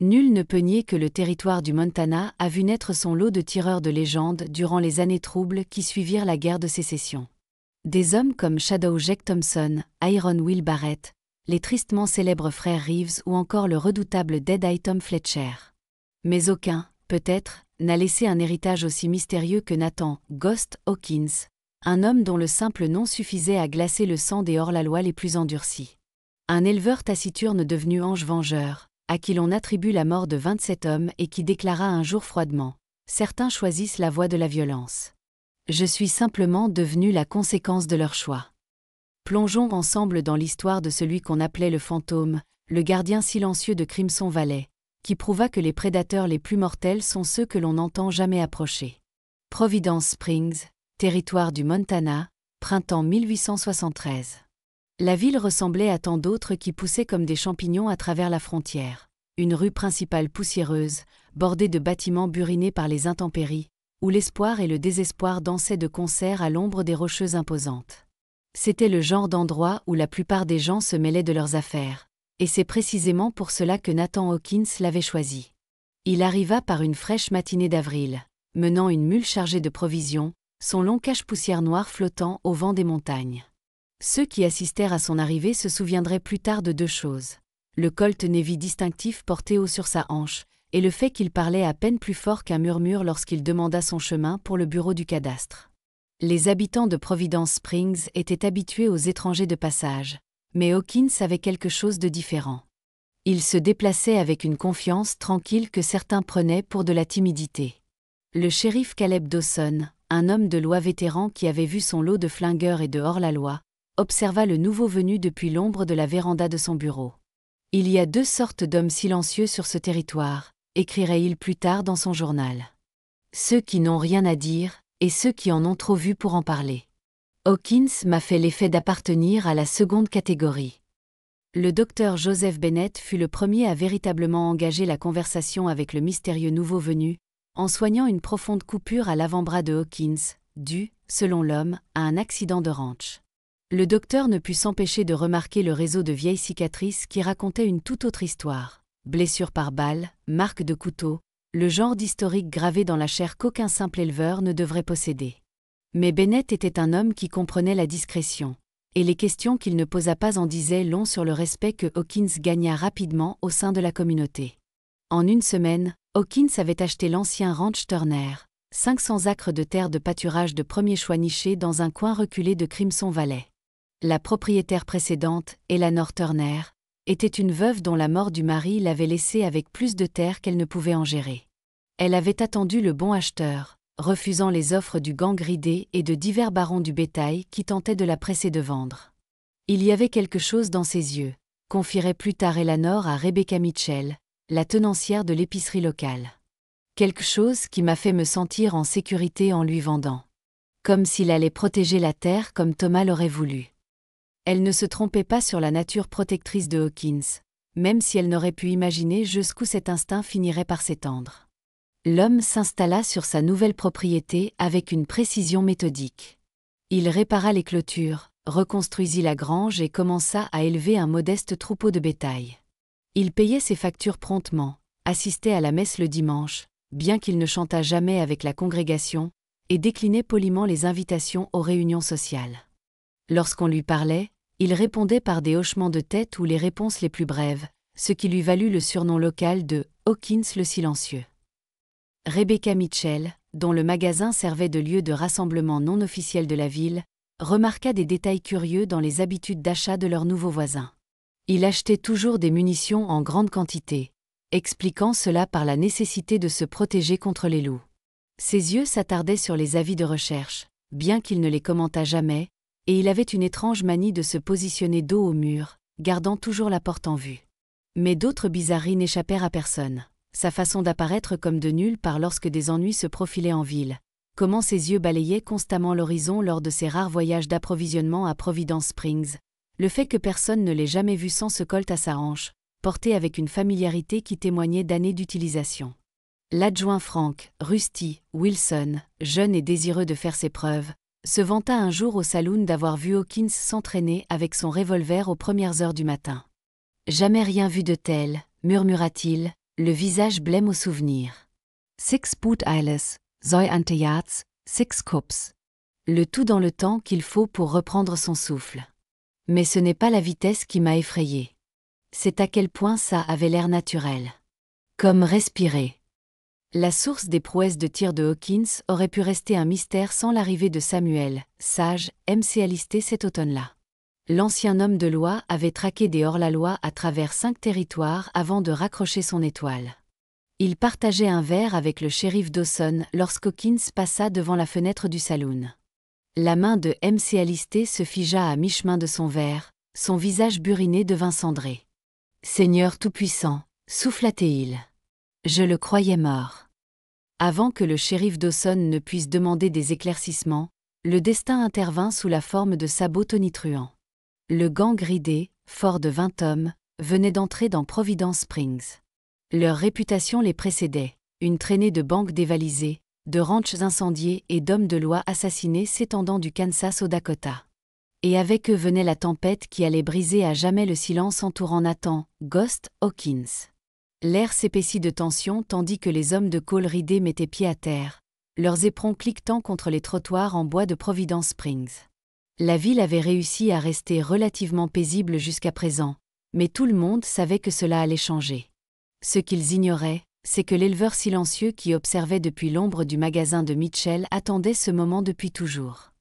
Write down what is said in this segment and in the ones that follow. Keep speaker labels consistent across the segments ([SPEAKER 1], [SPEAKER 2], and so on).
[SPEAKER 1] Nul ne peut nier que le territoire du Montana a vu naître son lot de tireurs de légende durant les années troubles qui suivirent la guerre de sécession. Des hommes comme Shadow Jack Thompson, Iron Will Barrett, les tristement célèbres frères Reeves ou encore le redoutable Dead Eye Tom Fletcher. Mais aucun, peut-être, n'a laissé un héritage aussi mystérieux que Nathan « Ghost » Hawkins, un homme dont le simple nom suffisait à glacer le sang des hors-la-loi les plus endurcis. Un éleveur taciturne devenu ange vengeur, à qui l'on attribue la mort de 27 hommes et qui déclara un jour froidement « Certains choisissent la voie de la violence. Je suis simplement devenu la conséquence de leur choix. » Plongeons ensemble dans l'histoire de celui qu'on appelait le fantôme, le gardien silencieux de Crimson Valley, qui prouva que les prédateurs les plus mortels sont ceux que l'on n'entend jamais approcher. Providence Springs, territoire du Montana, printemps 1873. La ville ressemblait à tant d'autres qui poussaient comme des champignons à travers la frontière. Une rue principale poussiéreuse, bordée de bâtiments burinés par les intempéries, où l'espoir et le désespoir dansaient de concert à l'ombre des rocheuses imposantes. C'était le genre d'endroit où la plupart des gens se mêlaient de leurs affaires, et c'est précisément pour cela que Nathan Hawkins l'avait choisi. Il arriva par une fraîche matinée d'avril, menant une mule chargée de provisions, son long cache-poussière noir flottant au vent des montagnes. Ceux qui assistèrent à son arrivée se souviendraient plus tard de deux choses. Le Colt Navy distinctif porté haut sur sa hanche, et le fait qu'il parlait à peine plus fort qu'un murmure lorsqu'il demanda son chemin pour le bureau du cadastre. Les habitants de Providence Springs étaient habitués aux étrangers de passage, mais Hawkins avait quelque chose de différent. Il se déplaçait avec une confiance tranquille que certains prenaient pour de la timidité. Le shérif Caleb Dawson, un homme de loi vétéran qui avait vu son lot de flingueurs et de hors-la-loi, observa le nouveau venu depuis l'ombre de la véranda de son bureau. Il y a deux sortes d'hommes silencieux sur ce territoire, écrirait-il plus tard dans son journal. Ceux qui n'ont rien à dire, et ceux qui en ont trop vu pour en parler. Hawkins m'a fait l'effet d'appartenir à la seconde catégorie. Le docteur Joseph Bennett fut le premier à véritablement engager la conversation avec le mystérieux nouveau venu, en soignant une profonde coupure à l'avant-bras de Hawkins, due, selon l'homme, à un accident de ranch. Le docteur ne put s'empêcher de remarquer le réseau de vieilles cicatrices qui racontaient une toute autre histoire. Blessures par balle, marques de couteau, le genre d'historique gravé dans la chair qu'aucun simple éleveur ne devrait posséder. Mais Bennett était un homme qui comprenait la discrétion, et les questions qu'il ne posa pas en disaient long sur le respect que Hawkins gagna rapidement au sein de la communauté. En une semaine, Hawkins avait acheté l'ancien ranch Turner, 500 acres de terre de pâturage de premier choix niché dans un coin reculé de Crimson Valley. La propriétaire précédente, Eleanor Turner, était une veuve dont la mort du mari l'avait laissée avec plus de terre qu'elle ne pouvait en gérer. Elle avait attendu le bon acheteur, refusant les offres du gang ridé et de divers barons du bétail qui tentaient de la presser de vendre. Il y avait quelque chose dans ses yeux, confierait plus tard Eleanor à Rebecca Mitchell, la tenancière de l'épicerie locale. Quelque chose qui m'a fait me sentir en sécurité en lui vendant. Comme s'il allait protéger la terre comme Thomas l'aurait voulu. Elle ne se trompait pas sur la nature protectrice de Hawkins, même si elle n'aurait pu imaginer jusqu'où cet instinct finirait par s'étendre. L'homme s'installa sur sa nouvelle propriété avec une précision méthodique. Il répara les clôtures, reconstruisit la grange et commença à élever un modeste troupeau de bétail. Il payait ses factures promptement, assistait à la messe le dimanche, bien qu'il ne chantât jamais avec la congrégation, et déclinait poliment les invitations aux réunions sociales. Lorsqu'on lui parlait, il répondait par des hochements de tête ou les réponses les plus brèves, ce qui lui valut le surnom local de « Hawkins le silencieux ». Rebecca Mitchell, dont le magasin servait de lieu de rassemblement non officiel de la ville, remarqua des détails curieux dans les habitudes d'achat de leurs nouveaux voisins. Il achetait toujours des munitions en grande quantité, expliquant cela par la nécessité de se protéger contre les loups. Ses yeux s'attardaient sur les avis de recherche, bien qu'il ne les commentât jamais, et il avait une étrange manie de se positionner dos au mur, gardant toujours la porte en vue. Mais d'autres bizarreries n'échappèrent à personne. Sa façon d'apparaître comme de nulle part lorsque des ennuis se profilaient en ville. Comment ses yeux balayaient constamment l'horizon lors de ses rares voyages d'approvisionnement à Providence Springs. Le fait que personne ne l'ait jamais vu sans ce colt à sa hanche, porté avec une familiarité qui témoignait d'années d'utilisation. L'adjoint Frank, Rusty, Wilson, jeune et désireux de faire ses preuves, se vanta un jour au saloon d'avoir vu Hawkins s'entraîner avec son revolver aux premières heures du matin. « Jamais rien vu de tel », murmura-t-il, le visage blême au souvenir. Six boot eiles, zoi antejats, six cups. Le tout dans le temps qu'il faut pour reprendre son souffle. Mais ce n'est pas la vitesse qui m'a effrayé. C'est à quel point ça avait l'air naturel. Comme respirer. La source des prouesses de tir de Hawkins aurait pu rester un mystère sans l'arrivée de Samuel, sage, MC alisté cet automne-là. L'ancien homme de loi avait traqué des hors-la-loi à travers 5 territoires avant de raccrocher son étoile. Il partageait un verre avec le shérif Dawson lorsqu'Hawkins passa devant la fenêtre du saloon. La main de MC alisté se figea à mi-chemin de son verre, son visage buriné devint cendré. « Seigneur Tout-Puissant, souffla-t-il. Je le croyais mort. » Avant que le shérif Dawson ne puisse demander des éclaircissements, le destin intervint sous la forme de sabots tonitruants. Le gang ridé, fort de 20 hommes, venait d'entrer dans Providence Springs. Leur réputation les précédait, une traînée de banques dévalisées, de ranchs incendiés et d'hommes de loi assassinés s'étendant du Kansas au Dakota. Et avec eux venait la tempête qui allait briser à jamais le silence entourant Nathan, Ghost, Hawkins. L'air s'épaissit de tension tandis que les hommes de Cole ridés mettaient pied à terre, leurs éperons cliquetant contre les trottoirs en bois de Providence Springs. La ville avait réussi à rester relativement paisible jusqu'à présent, mais tout le monde savait que cela allait changer. Ce qu'ils ignoraient, c'est que l'éleveur silencieux qui observait depuis l'ombre du magasin de Mitchell attendait ce moment depuis toujours.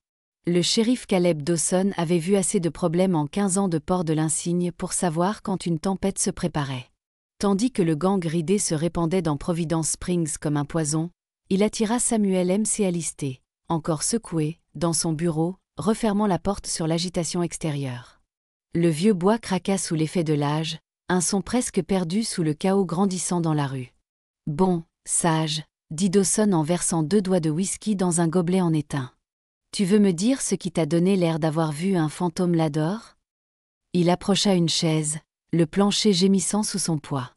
[SPEAKER 1] Le shérif Caleb Dawson avait vu assez de problèmes en 15 ans de port de l'insigne pour savoir quand une tempête se préparait. Tandis que le gang ridé se répandait dans Providence Springs comme un poison, il attira Samuel MC alisté, encore secoué, dans son bureau, refermant la porte sur l'agitation extérieure. Le vieux bois craqua sous l'effet de l'âge, un son presque perdu sous le chaos grandissant dans la rue. « Bon, sage, » dit Dawson en versant 2 doigts de whisky dans un gobelet en étain. « Tu veux me dire ce qui t'a donné l'air d'avoir vu un fantôme là-dehors ?» Il approcha une chaise, le plancher gémissant sous son poids.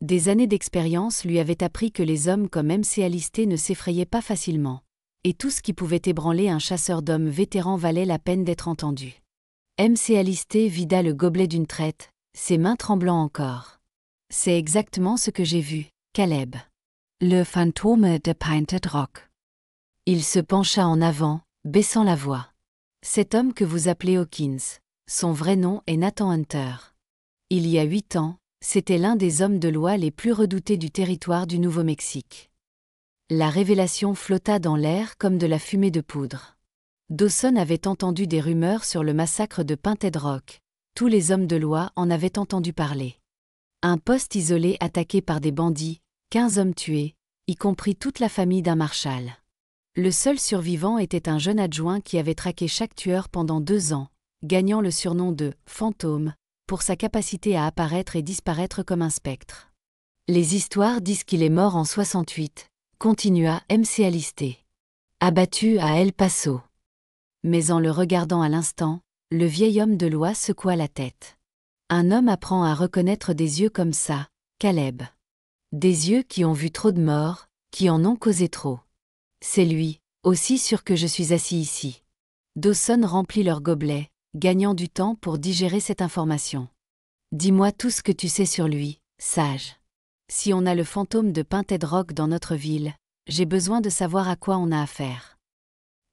[SPEAKER 1] Des années d'expérience lui avaient appris que les hommes comme MC alisté ne s'effrayaient pas facilement, et tout ce qui pouvait ébranler un chasseur d'hommes vétéran valait la peine d'être entendu. MC alisté vida le gobelet d'une traite, ses mains tremblant encore. « C'est exactement ce que j'ai vu, Caleb. Le fantôme de Painted Rock. » Il se pencha en avant, baissant la voix. « Cet homme que vous appelez Hawkins, son vrai nom est Nathan Hunter. Il y a 8 ans, c'était l'un des hommes de loi les plus redoutés du territoire du Nouveau-Mexique. » La révélation flotta dans l'air comme de la fumée de poudre. Dawson avait entendu des rumeurs sur le massacre de Painted Rock. Tous les hommes de loi en avaient entendu parler. Un poste isolé attaqué par des bandits, 15 hommes tués, y compris toute la famille d'un marshal. Le seul survivant était un jeune adjoint qui avait traqué chaque tueur pendant 2 ans, gagnant le surnom de « fantôme » pour sa capacité à apparaître et disparaître comme un spectre. Les histoires disent qu'il est mort en 68, continua MC alisté. Abattu à El Paso. Mais en le regardant à l'instant, le vieil homme de loi secoua la tête. Un homme apprend à reconnaître des yeux comme ça, Caleb. Des yeux qui ont vu trop de morts, qui en ont causé trop. C'est lui, aussi sûr que je suis assis ici. Dawson remplit leur gobelet, gagnant du temps pour digérer cette information. Dis-moi tout ce que tu sais sur lui, sage. Si on a le fantôme de Painted Rock dans notre ville, j'ai besoin de savoir à quoi on a affaire.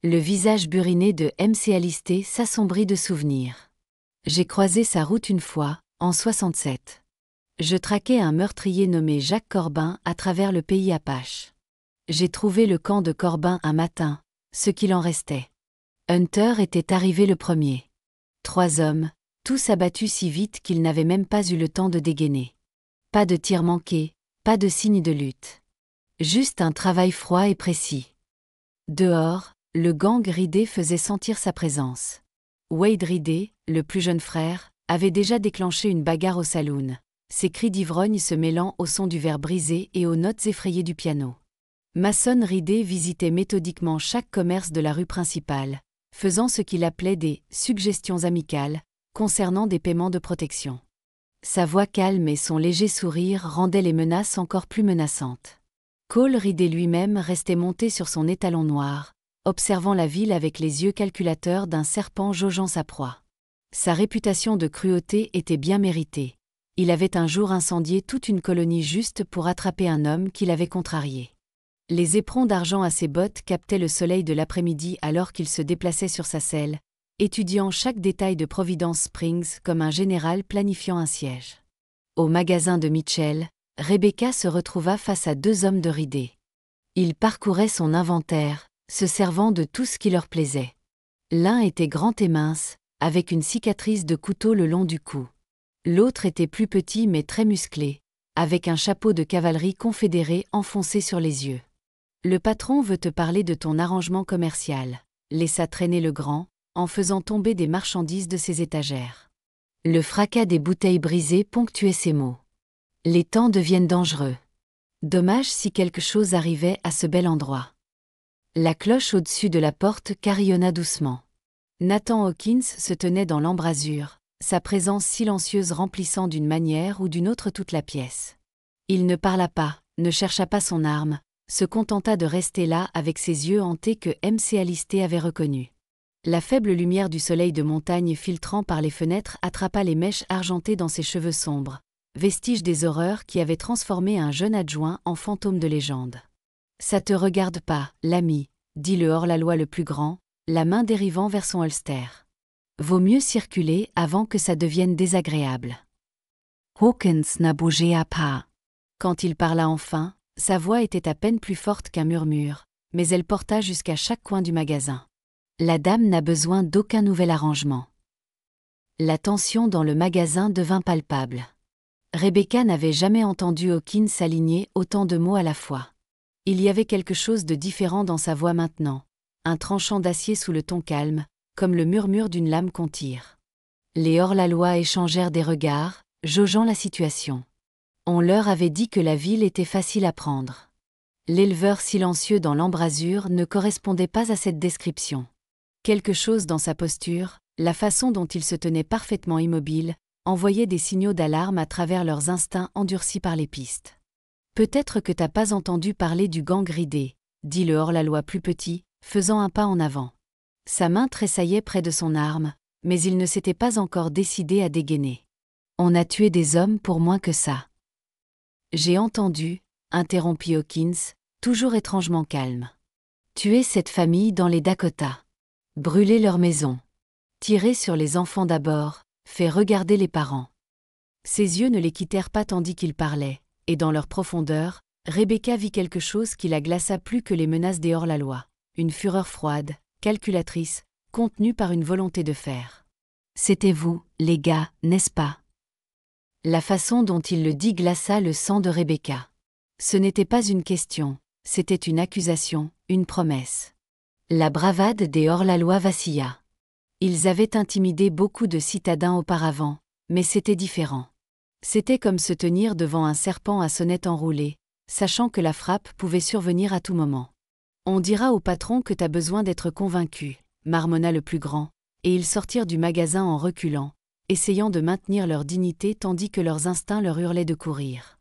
[SPEAKER 1] Le visage buriné de MC alisté s'assombrit de souvenirs. J'ai croisé sa route une fois, en 67. Je traquais un meurtrier nommé Jacques Corbin à travers le pays Apache. J'ai trouvé le camp de Corbin un matin, ce qu'il en restait. Hunter était arrivé le premier. 3 hommes, tous abattus si vite qu'ils n'avaient même pas eu le temps de dégainer. Pas de tir manqué, pas de signe de lutte. Juste un travail froid et précis. Dehors, le gang ridé faisait sentir sa présence. Wade ridé, le plus jeune frère, avait déjà déclenché une bagarre au saloon, ses cris d'ivrogne se mêlant au son du verre brisé et aux notes effrayées du piano. Mason ridé visitait méthodiquement chaque commerce de la rue principale, faisant ce qu'il appelait des « suggestions amicales » concernant des paiements de protection. Sa voix calme et son léger sourire rendaient les menaces encore plus menaçantes. Cole ridé lui-même restait monté sur son étalon noir, observant la ville avec les yeux calculateurs d'un serpent jaugeant sa proie. Sa réputation de cruauté était bien méritée, Il avait un jour incendié toute une colonie juste pour attraper un homme qui l'avait contrarié. Les éperons d'argent à ses bottes captaient le soleil de l'après-midi alors qu'il se déplaçait sur sa selle, étudiant chaque détail de Providence Springs comme un général planifiant un siège. Au magasin de Mitchell, Rebecca se retrouva face à deux hommes de ridés. Ils parcouraient son inventaire, se servant de tout ce qui leur plaisait. L'un était grand et mince, avec une cicatrice de couteau le long du cou. L'autre était plus petit mais très musclé, avec un chapeau de cavalerie confédéré enfoncé sur les yeux. Le patron veut te parler de ton arrangement commercial, laissa traîner le grand, en faisant tomber des marchandises de ses étagères. Le fracas des bouteilles brisées ponctuait ses mots. Les temps deviennent dangereux. Dommage si quelque chose arrivait à ce bel endroit. La cloche au-dessus de la porte carillonna doucement. Nathan Hawkins se tenait dans l'embrasure, sa présence silencieuse remplissant d'une manière ou d'une autre toute la pièce. Il ne parla pas, ne chercha pas son arme, se contenta de rester là avec ses yeux hantés que M.C. Alisté avait reconnus. La faible lumière du soleil de montagne filtrant par les fenêtres attrapa les mèches argentées dans ses cheveux sombres, vestige des horreurs qui avaient transformé un jeune adjoint en fantôme de légende. « Ça te regarde pas, l'ami, » dit le hors-la-loi le plus grand, la main dérivant vers son holster. « Vaut mieux circuler avant que ça devienne désagréable. » Hawkins n'a bougé pas. Quand il parla enfin, sa voix était à peine plus forte qu'un murmure, mais elle porta jusqu'à chaque coin du magasin. La dame n'a besoin d'aucun nouvel arrangement. La tension dans le magasin devint palpable. Rebecca n'avait jamais entendu Hawkins s'aligner autant de mots à la fois. Il y avait quelque chose de différent dans sa voix maintenant, un tranchant d'acier sous le ton calme, comme le murmure d'une lame qu'on tire. Les hors-la-loi échangèrent des regards, jaugeant la situation. On leur avait dit que la ville était facile à prendre. L'éleveur silencieux dans l'embrasure ne correspondait pas à cette description. Quelque chose dans sa posture, la façon dont il se tenait parfaitement immobile, envoyait des signaux d'alarme à travers leurs instincts endurcis par les pistes. « Peut-être que t'as pas entendu parler du gang ridé, » dit le hors-la-loi plus petit, faisant un pas en avant. Sa main tressaillait près de son arme, mais il ne s'était pas encore décidé à dégainer. « On a tué des hommes pour moins que ça. » « J'ai entendu, » interrompit Hawkins, toujours étrangement calme. « Tuer cette famille dans les Dakota. Brûler leur maison. Tirer sur les enfants d'abord, fait regarder les parents. » Ses yeux ne les quittèrent pas tandis qu'il parlait, et dans leur profondeur, Rebecca vit quelque chose qui la glaça plus que les menaces des hors-la-loi, une fureur froide, calculatrice, contenue par une volonté de faire. « C'était vous, les gars, n'est-ce pas ?» La façon dont il le dit glaça le sang de Rebecca. Ce n'était pas une question, c'était une accusation, une promesse. La bravade des hors-la-loi vacilla. Ils avaient intimidé beaucoup de citadins auparavant, mais c'était différent. C'était comme se tenir devant un serpent à sonnette enroulée, sachant que la frappe pouvait survenir à tout moment. « On dira au patron que t'as besoin d'être convaincu, » marmonna le plus grand, et ils sortirent du magasin en reculant, essayant de maintenir leur dignité tandis que leurs instincts leur hurlaient de courir.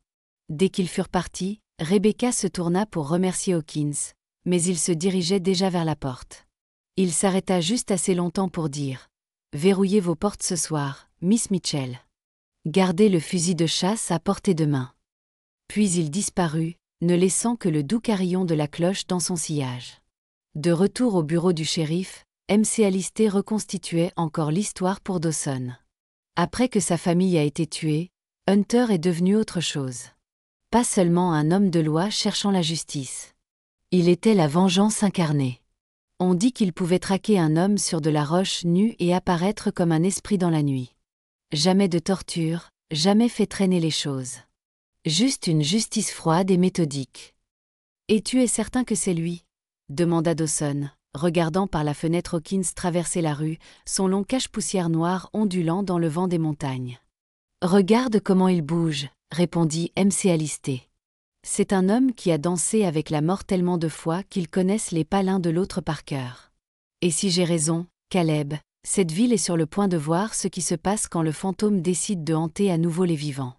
[SPEAKER 1] Dès qu'ils furent partis, Rebecca se tourna pour remercier Hawkins, mais il se dirigeait déjà vers la porte. Il s'arrêta juste assez longtemps pour dire « Verrouillez vos portes ce soir, Miss Mitchell. Gardez le fusil de chasse à portée de main. » Puis il disparut, ne laissant que le doux carillon de la cloche dans son sillage. De retour au bureau du shérif, M.C. Alisté reconstituait encore l'histoire pour Dawson. Après que sa famille a été tuée, Hunter est devenu autre chose. Pas seulement un homme de loi cherchant la justice. Il était la vengeance incarnée. On dit qu'il pouvait traquer un homme sur de la roche nue et apparaître comme un esprit dans la nuit. Jamais de torture, jamais fait traîner les choses. Juste une justice froide et méthodique. « Et tu es certain que c'est lui ?» demanda Dawson, regardant par la fenêtre Hawkins traverser la rue, son long cache-poussière noir ondulant dans le vent des montagnes. « Regarde comment il bouge », répondit M.C. Alisté. C'est un homme qui a dansé avec la mort tellement de fois qu'ils connaissent les pas l'un de l'autre par cœur. Et si j'ai raison, Caleb, cette ville est sur le point de voir ce qui se passe quand le fantôme décide de hanter à nouveau les vivants.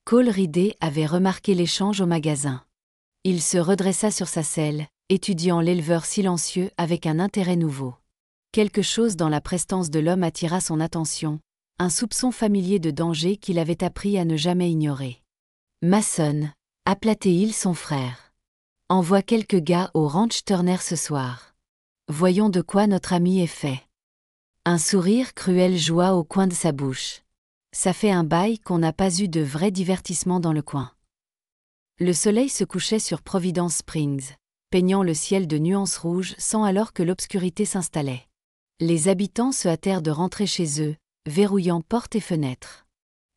[SPEAKER 1] Cole Ridé avait remarqué l'échange au magasin. Il se redressa sur sa selle, étudiant l'éleveur silencieux avec un intérêt nouveau. Quelque chose dans la prestance de l'homme attira son attention, un soupçon familier de danger qu'il avait appris à ne jamais ignorer. Mason, appelait-il son frère. Envoie quelques gars au ranch Turner ce soir. Voyons de quoi notre ami est fait. Un sourire cruel joua au coin de sa bouche. Ça fait un bail qu'on n'a pas eu de vrai divertissement dans le coin. Le soleil se couchait sur Providence Springs, peignant le ciel de nuances rouges sans alors que l'obscurité s'installait. Les habitants se hâtèrent de rentrer chez eux, verrouillant portes et fenêtres.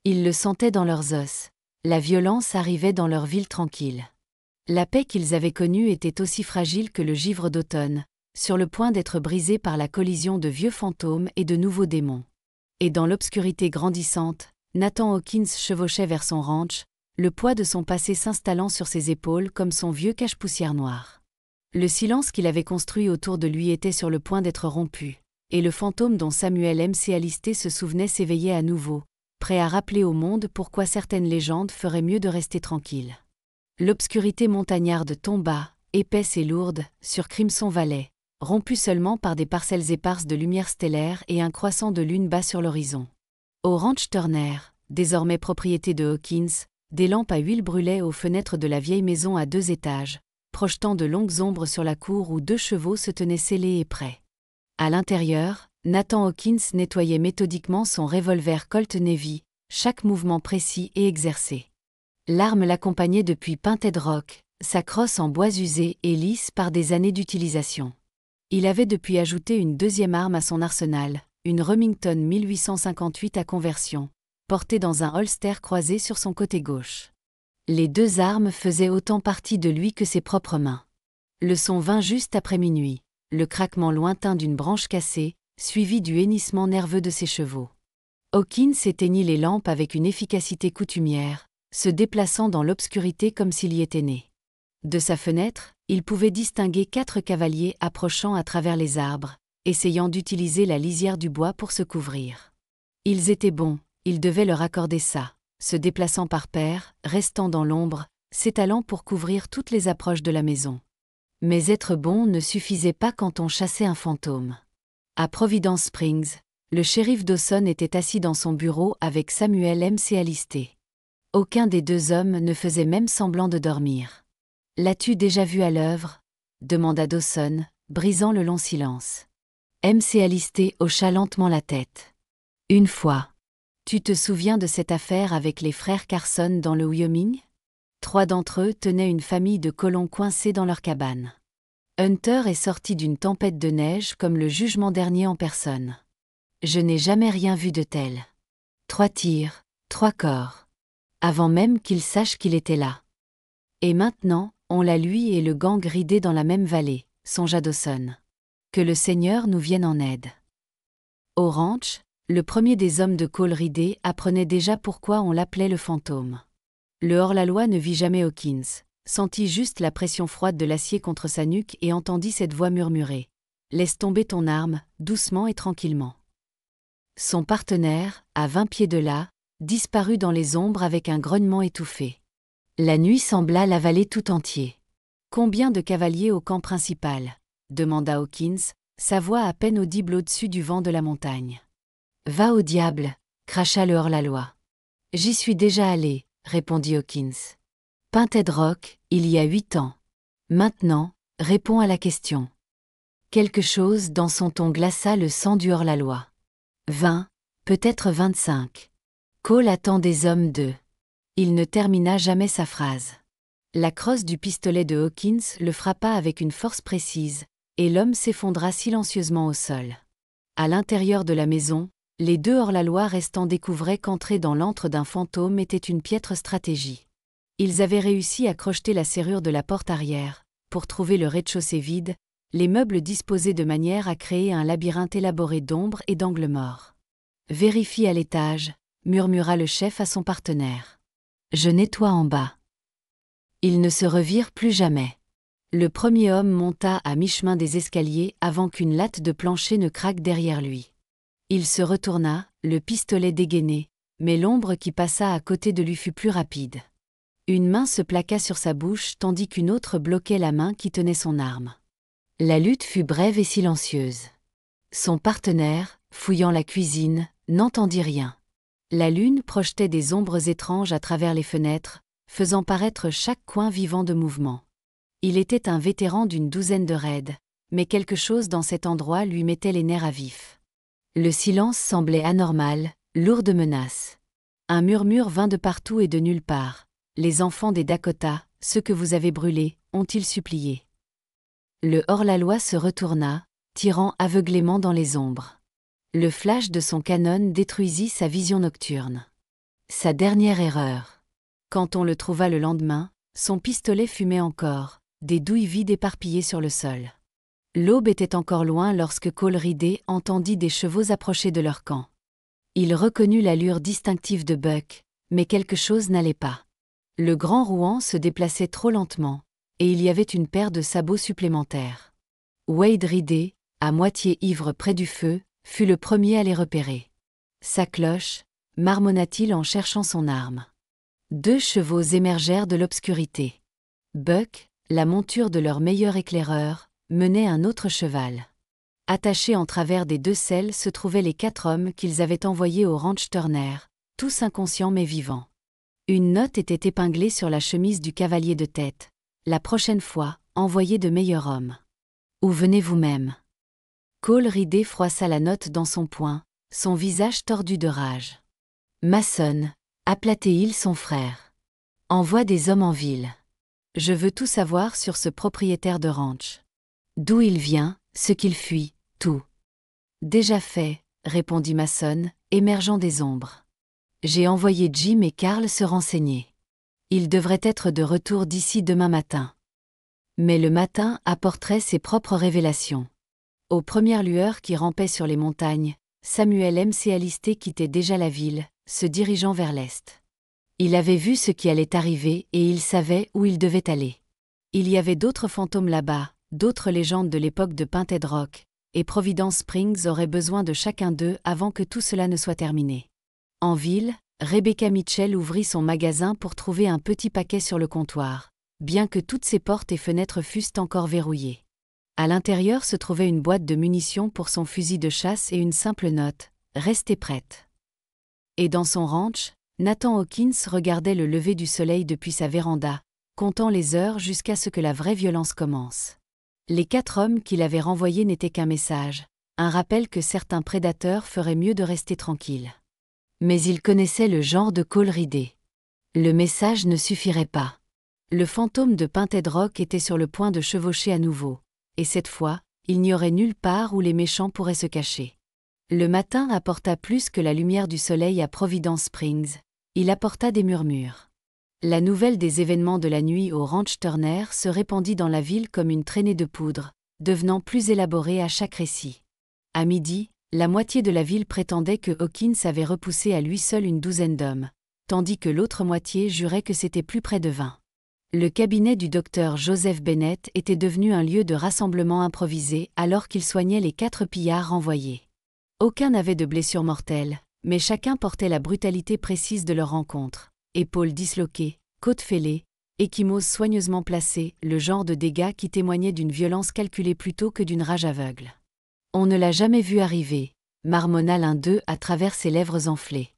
[SPEAKER 1] Ils le sentaient dans leurs os, la violence arrivait dans leur ville tranquille. La paix qu'ils avaient connue était aussi fragile que le givre d'automne, sur le point d'être brisée par la collision de vieux fantômes et de nouveaux démons. Et dans l'obscurité grandissante, Nathan Hawkins chevauchait vers son ranch, le poids de son passé s'installant sur ses épaules comme son vieux cache-poussière noir. Le silence qu'il avait construit autour de lui était sur le point d'être rompu, et le fantôme dont Samuel M.C. Alisté se souvenait s'éveillait à nouveau, prêt à rappeler au monde pourquoi certaines légendes feraient mieux de rester tranquilles. L'obscurité montagnarde tomba, épaisse et lourde, sur Crimson Valley, rompue seulement par des parcelles éparses de lumière stellaire et un croissant de lune bas sur l'horizon. Au ranch Turner, désormais propriété de Hawkins, des lampes à huile brûlaient aux fenêtres de la vieille maison à 2 étages, projetant de longues ombres sur la cour où 2 chevaux se tenaient scellés et prêts. À l'intérieur, Nathan Hawkins nettoyait méthodiquement son revolver Colt Navy, chaque mouvement précis et exercé. L'arme l'accompagnait depuis Painted Rock, sa crosse en bois usé et lisse par des années d'utilisation. Il avait depuis ajouté une deuxième arme à son arsenal, une Remington 1858 à conversion, portée dans un holster croisé sur son côté gauche. Les 2 armes faisaient autant partie de lui que ses propres mains. Le son vint juste après minuit, le craquement lointain d'une branche cassée, suivi du hennissement nerveux de ses chevaux. Hawkins éteignit les lampes avec une efficacité coutumière, se déplaçant dans l'obscurité comme s'il y était né. De sa fenêtre, il pouvait distinguer 4 cavaliers approchant à travers les arbres, essayant d'utiliser la lisière du bois pour se couvrir. Ils étaient bons, il devait leur accorder ça, se déplaçant par paires, restant dans l'ombre, s'étalant pour couvrir toutes les approches de la maison. Mais être bon ne suffisait pas quand on chassait un fantôme. À Providence Springs, le shérif Dawson était assis dans son bureau avec Samuel M.C. Alisté. Aucun des 2 hommes ne faisait même semblant de dormir. « L'as-tu déjà vu à l'œuvre » demanda Dawson, brisant le long silence. M.C. Alisté hocha lentement la tête. « Une fois. Tu te souviens de cette affaire avec les frères Carson dans le Wyoming ? 3 d'entre eux tenaient une famille de colons coincés dans leur cabane. Hunter est sorti d'une tempête de neige comme le jugement dernier en personne. Je n'ai jamais rien vu de tel. 3 tirs, 3 corps. Avant même qu'il sache qu'il était là. Et maintenant, on l'a lui et le gang ridé dans la même vallée, songea Dawson. Que le Seigneur nous vienne en aide. Au ranch, le premier des hommes de Cole ridé apprenait déjà pourquoi on l'appelait le fantôme. Le hors-la-loi ne vit jamais Hawkins, sentit juste la pression froide de l'acier contre sa nuque et entendit cette voix murmurer. « Laisse tomber ton arme, doucement et tranquillement. » Son partenaire, à 20 pieds de là, disparut dans les ombres avec un grognement étouffé. La nuit sembla l'avaler tout entier. « Combien de cavaliers au camp principal » demanda Hawkins, sa voix à peine audible au-dessus du vent de la montagne. « Va au diable » cracha le hors-la-loi. « J'y suis déjà allé » répondit Hawkins. « Painted Rock, il y a 8 ans. Maintenant, réponds à la question. » Quelque chose dans son ton glaça le sang du hors-la-loi. 20, peut-être 25. Cole attend des hommes de... Il ne termina jamais sa phrase. La crosse du pistolet de Hawkins le frappa avec une force précise, et l'homme s'effondra silencieusement au sol. À l'intérieur de la maison, les 2 hors-la-loi restants découvraient qu'entrer dans l'antre d'un fantôme était une piètre stratégie. Ils avaient réussi à crocheter la serrure de la porte arrière, pour trouver le rez-de-chaussée vide, les meubles disposés de manière à créer un labyrinthe élaboré d'ombres et d'angles morts. « Vérifie à l'étage » murmura le chef à son partenaire. « Je nettoie en bas. » Ils ne se revirent plus jamais. Le premier homme monta à mi-chemin des escaliers avant qu'une latte de plancher ne craque derrière lui. Il se retourna, le pistolet dégainé, mais l'ombre qui passa à côté de lui fut plus rapide. Une main se plaqua sur sa bouche tandis qu'une autre bloquait la main qui tenait son arme. La lutte fut brève et silencieuse. Son partenaire, fouillant la cuisine, n'entendit rien. La lune projetait des ombres étranges à travers les fenêtres, faisant paraître chaque coin vivant de mouvement. Il était un vétéran d'une douzaine de raids, mais quelque chose dans cet endroit lui mettait les nerfs à vif. Le silence semblait anormal, lourd de menaces. Un murmure vint de partout et de nulle part. Les enfants des Dakota, ceux que vous avez brûlés, ont-ils supplié. Le hors-la-loi se retourna, tirant aveuglément dans les ombres. Le flash de son canon détruisit sa vision nocturne. Sa dernière erreur. Quand on le trouva le lendemain, son pistolet fumait encore, des douilles vides éparpillées sur le sol. L'aube était encore loin lorsque Cole Ridley entendit des chevaux approcher de leur camp. Il reconnut l'allure distinctive de Buck, mais quelque chose n'allait pas. Le grand Rouan se déplaçait trop lentement, et il y avait une paire de sabots supplémentaires. Wade Ridley, à moitié ivre près du feu, fut le premier à les repérer. Sa cloche, marmonna-t-il en cherchant son arme. 2 chevaux émergèrent de l'obscurité. Buck, la monture de leur meilleur éclaireur, menait un autre cheval. Attachés en travers des 2 selles se trouvaient les 4 hommes qu'ils avaient envoyés au ranch Turner, tous inconscients mais vivants. Une note était épinglée sur la chemise du cavalier de tête. La prochaine fois, envoyez de meilleurs hommes. Ou venez vous-même. Cole Ridley froissa la note dans son poing, son visage tordu de rage. Mason, appelait-il son frère. Envoie des hommes en ville. Je veux tout savoir sur ce propriétaire de ranch. D'où il vient, ce qu'il fuit, tout. Déjà fait, répondit Mason, émergeant des ombres. J'ai envoyé Jim et Carl se renseigner. Ils devraient être de retour d'ici demain matin. Mais le matin apporterait ses propres révélations. Aux premières lueurs qui rampaient sur les montagnes, Samuel McAllister quittait déjà la ville, se dirigeant vers l'est. Il avait vu ce qui allait arriver et il savait où il devait aller. Il y avait d'autres fantômes là-bas, d'autres légendes de l'époque de Painted Rock, et Providence Springs aurait besoin de chacun d'eux avant que tout cela ne soit terminé. En ville, Rebecca Mitchell ouvrit son magasin pour trouver un petit paquet sur le comptoir, bien que toutes ses portes et fenêtres fussent encore verrouillées. À l'intérieur se trouvait une boîte de munitions pour son fusil de chasse et une simple note « Restez prête ». Et dans son ranch, Nathan Hawkins regardait le lever du soleil depuis sa véranda, comptant les heures jusqu'à ce que la vraie violence commence. Les 4 hommes qu'il avait renvoyés n'étaient qu'un message, un rappel que certains prédateurs feraient mieux de rester tranquilles. Mais il connaissait le genre de Cole Ridley. Le message ne suffirait pas. Le fantôme de Painted Rock était sur le point de chevaucher à nouveau. Et cette fois, il n'y aurait nulle part où les méchants pourraient se cacher. Le matin apporta plus que la lumière du soleil à Providence Springs, il apporta des murmures. La nouvelle des événements de la nuit au ranch Turner se répandit dans la ville comme une traînée de poudre, devenant plus élaborée à chaque récit. À midi, la moitié de la ville prétendait que Hawkins avait repoussé à lui seul une douzaine d'hommes, tandis que l'autre moitié jurait que c'était plus près de 20. Le cabinet du docteur Joseph Bennett était devenu un lieu de rassemblement improvisé alors qu'il soignait les 4 pillards renvoyés. Aucun n'avait de blessures mortelles, mais chacun portait la brutalité précise de leur rencontre. Épaules disloquées, côtes fêlées, ecchymoses soigneusement placées, le genre de dégâts qui témoignait d'une violence calculée plutôt que d'une rage aveugle. On ne l'a jamais vu arriver, marmonna l'un d'eux à travers ses lèvres enflées.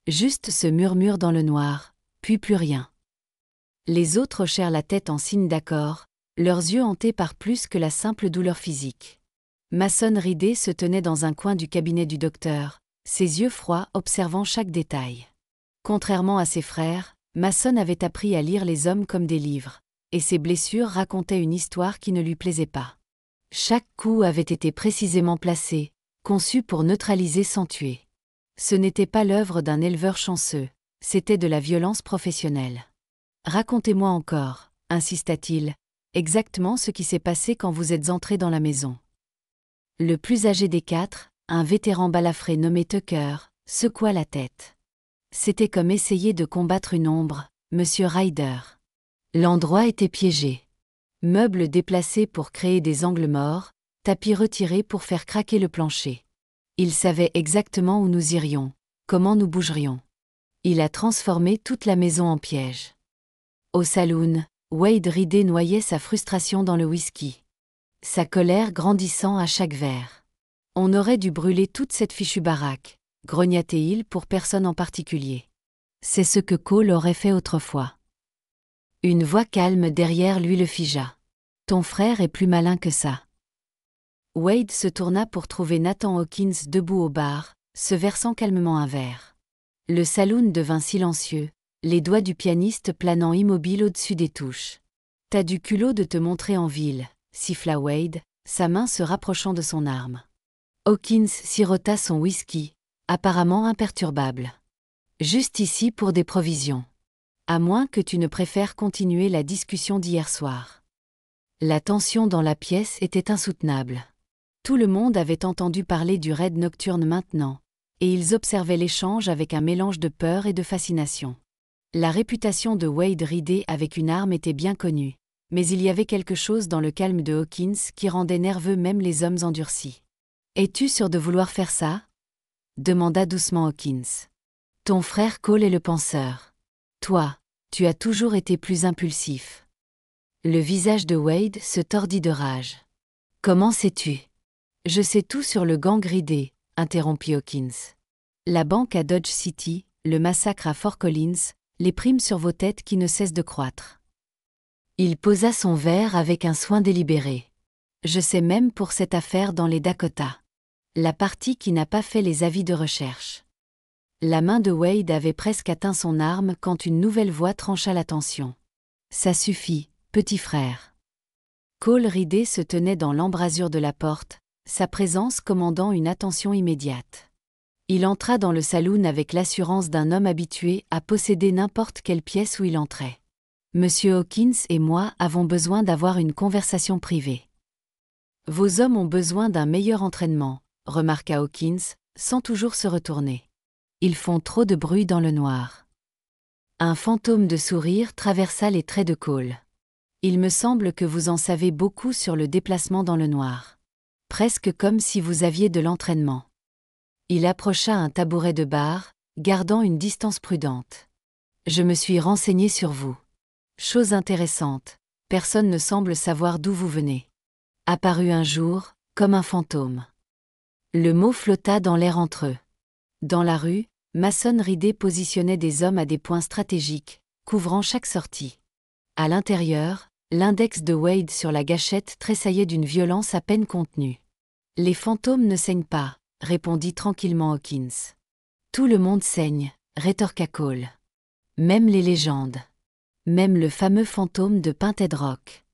[SPEAKER 1] Juste ce murmure dans le noir, puis plus rien. Les autres hochèrent la tête en signe d'accord, leurs yeux hantés par plus que la simple douleur physique. Mason Ridley se tenait dans un coin du cabinet du docteur, ses yeux froids observant chaque détail. Contrairement à ses frères, Mason avait appris à lire les hommes comme des livres, et ses blessures racontaient une histoire qui ne lui plaisait pas. Chaque coup avait été précisément placé, conçu pour neutraliser sans tuer. Ce n'était pas l'œuvre d'un éleveur chanceux, c'était de la violence professionnelle. Racontez-moi encore, insista-t-il, exactement ce qui s'est passé quand vous êtes entré dans la maison. Le plus âgé des 4, un vétéran balafré nommé Tucker, secoua la tête. C'était comme essayer de combattre une ombre, Monsieur Ryder. L'endroit était piégé. Meubles déplacés pour créer des angles morts, tapis retirés pour faire craquer le plancher. Il savait exactement où nous irions, comment nous bougerions. Il a transformé toute la maison en piège. Au saloon, Wade Ridley noyait sa frustration dans le whisky. Sa colère grandissant à chaque verre. On aurait dû brûler toute cette fichue baraque, grogna-t-il pour personne en particulier. C'est ce que Cole aurait fait autrefois. Une voix calme derrière lui le figea. Ton frère est plus malin que ça. Wade se tourna pour trouver Nathan Hawkins debout au bar, se versant calmement un verre. Le saloon devint silencieux, les doigts du pianiste planant immobiles au-dessus des touches. T'as du culot de te montrer en ville, siffla Wade, sa main se rapprochant de son arme. Hawkins sirota son whisky, apparemment imperturbable. Juste ici pour des provisions. À moins que tu ne préfères continuer la discussion d'hier soir. La tension dans la pièce était insoutenable. Tout le monde avait entendu parler du raid nocturne maintenant, et ils observaient l'échange avec un mélange de peur et de fascination. La réputation de Wade ridée avec une arme était bien connue, mais il y avait quelque chose dans le calme de Hawkins qui rendait nerveux même les hommes endurcis. « Es-tu sûr de vouloir faire ça ?» demanda doucement Hawkins. « Ton frère Cole est le penseur. Toi, tu as toujours été plus impulsif. » Le visage de Wade se tordit de rage. « Comment sais-tu ?»« Je sais tout sur le gang ridé, » interrompit Hawkins. « La banque à Dodge City, le massacre à Fort Collins, les primes sur vos têtes qui ne cessent de croître. » Il posa son verre avec un soin délibéré. « Je sais même pour cette affaire dans les Dakota. La partie qui n'a pas fait les avis de recherche. » La main de Wade avait presque atteint son arme quand une nouvelle voix trancha la tension. « Ça suffit, petit frère. » Cole ridé se tenait dans l'embrasure de la porte, sa présence commandant une attention immédiate. Il entra dans le saloon avec l'assurance d'un homme habitué à posséder n'importe quelle pièce où il entrait. « Monsieur Hawkins et moi avons besoin d'avoir une conversation privée. »« Vos hommes ont besoin d'un meilleur entraînement, » remarqua Hawkins, sans toujours se retourner. « Ils font trop de bruit dans le noir. » Un fantôme de sourire traversa les traits de Cole. « Il me semble que vous en savez beaucoup sur le déplacement dans le noir. Presque comme si vous aviez de l'entraînement. » Il approcha un tabouret de bar, gardant une distance prudente. « Je me suis renseigné sur vous. Chose intéressante, personne ne semble savoir d'où vous venez. Apparu un jour, comme un fantôme. » Le mot flotta dans l'air entre eux. Dans la rue, Mason ridé positionnait des hommes à des points stratégiques, couvrant chaque sortie. À l'intérieur, l'index de Wade sur la gâchette tressaillait d'une violence à peine contenue. « Les fantômes ne saignent pas, » répondit tranquillement Hawkins. « Tout le monde saigne, » rétorqua Cole. « Même les légendes. Même le fameux fantôme de Painted Rock. »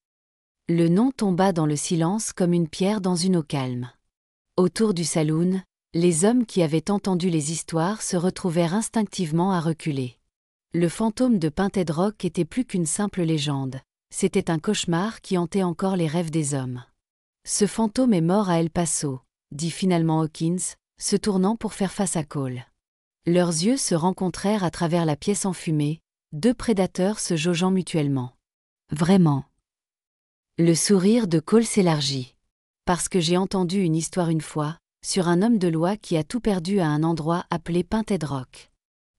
[SPEAKER 1] Le nom tomba dans le silence comme une pierre dans une eau calme. Autour du saloon, les hommes qui avaient entendu les histoires se retrouvèrent instinctivement à reculer. Le fantôme de Painted Rock était plus qu'une simple légende, c'était un cauchemar qui hantait encore les rêves des hommes. « Ce fantôme est mort à El Paso », dit finalement Hawkins, se tournant pour faire face à Cole. Leurs yeux se rencontrèrent à travers la pièce enfumée, deux prédateurs se jaugeant mutuellement. « Vraiment ?» Le sourire de Cole s'élargit. « Parce que j'ai entendu une histoire une fois, sur un homme de loi qui a tout perdu à un endroit appelé Painted Rock.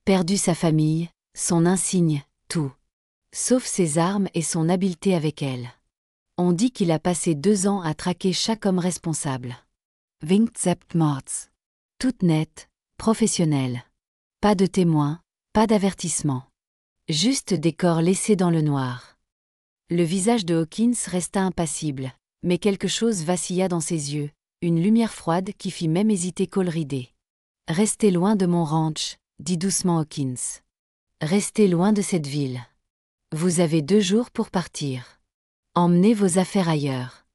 [SPEAKER 1] Perdu sa famille, son insigne, tout. Sauf ses armes et son habileté avec elles. On dit qu'il a passé 2 ans à traquer chaque homme responsable. Vingt-sept morts. Toute nette, professionnelle. Pas de témoins, pas d'avertissement. Juste des corps laissés dans le noir. » Le visage de Hawkins resta impassible, mais quelque chose vacilla dans ses yeux, une lumière froide qui fit même hésiter Cole ridé. « Restez loin de mon ranch, » dit doucement Hawkins. « Restez loin de cette ville. Vous avez 2 jours pour partir. Emmenez vos affaires ailleurs. »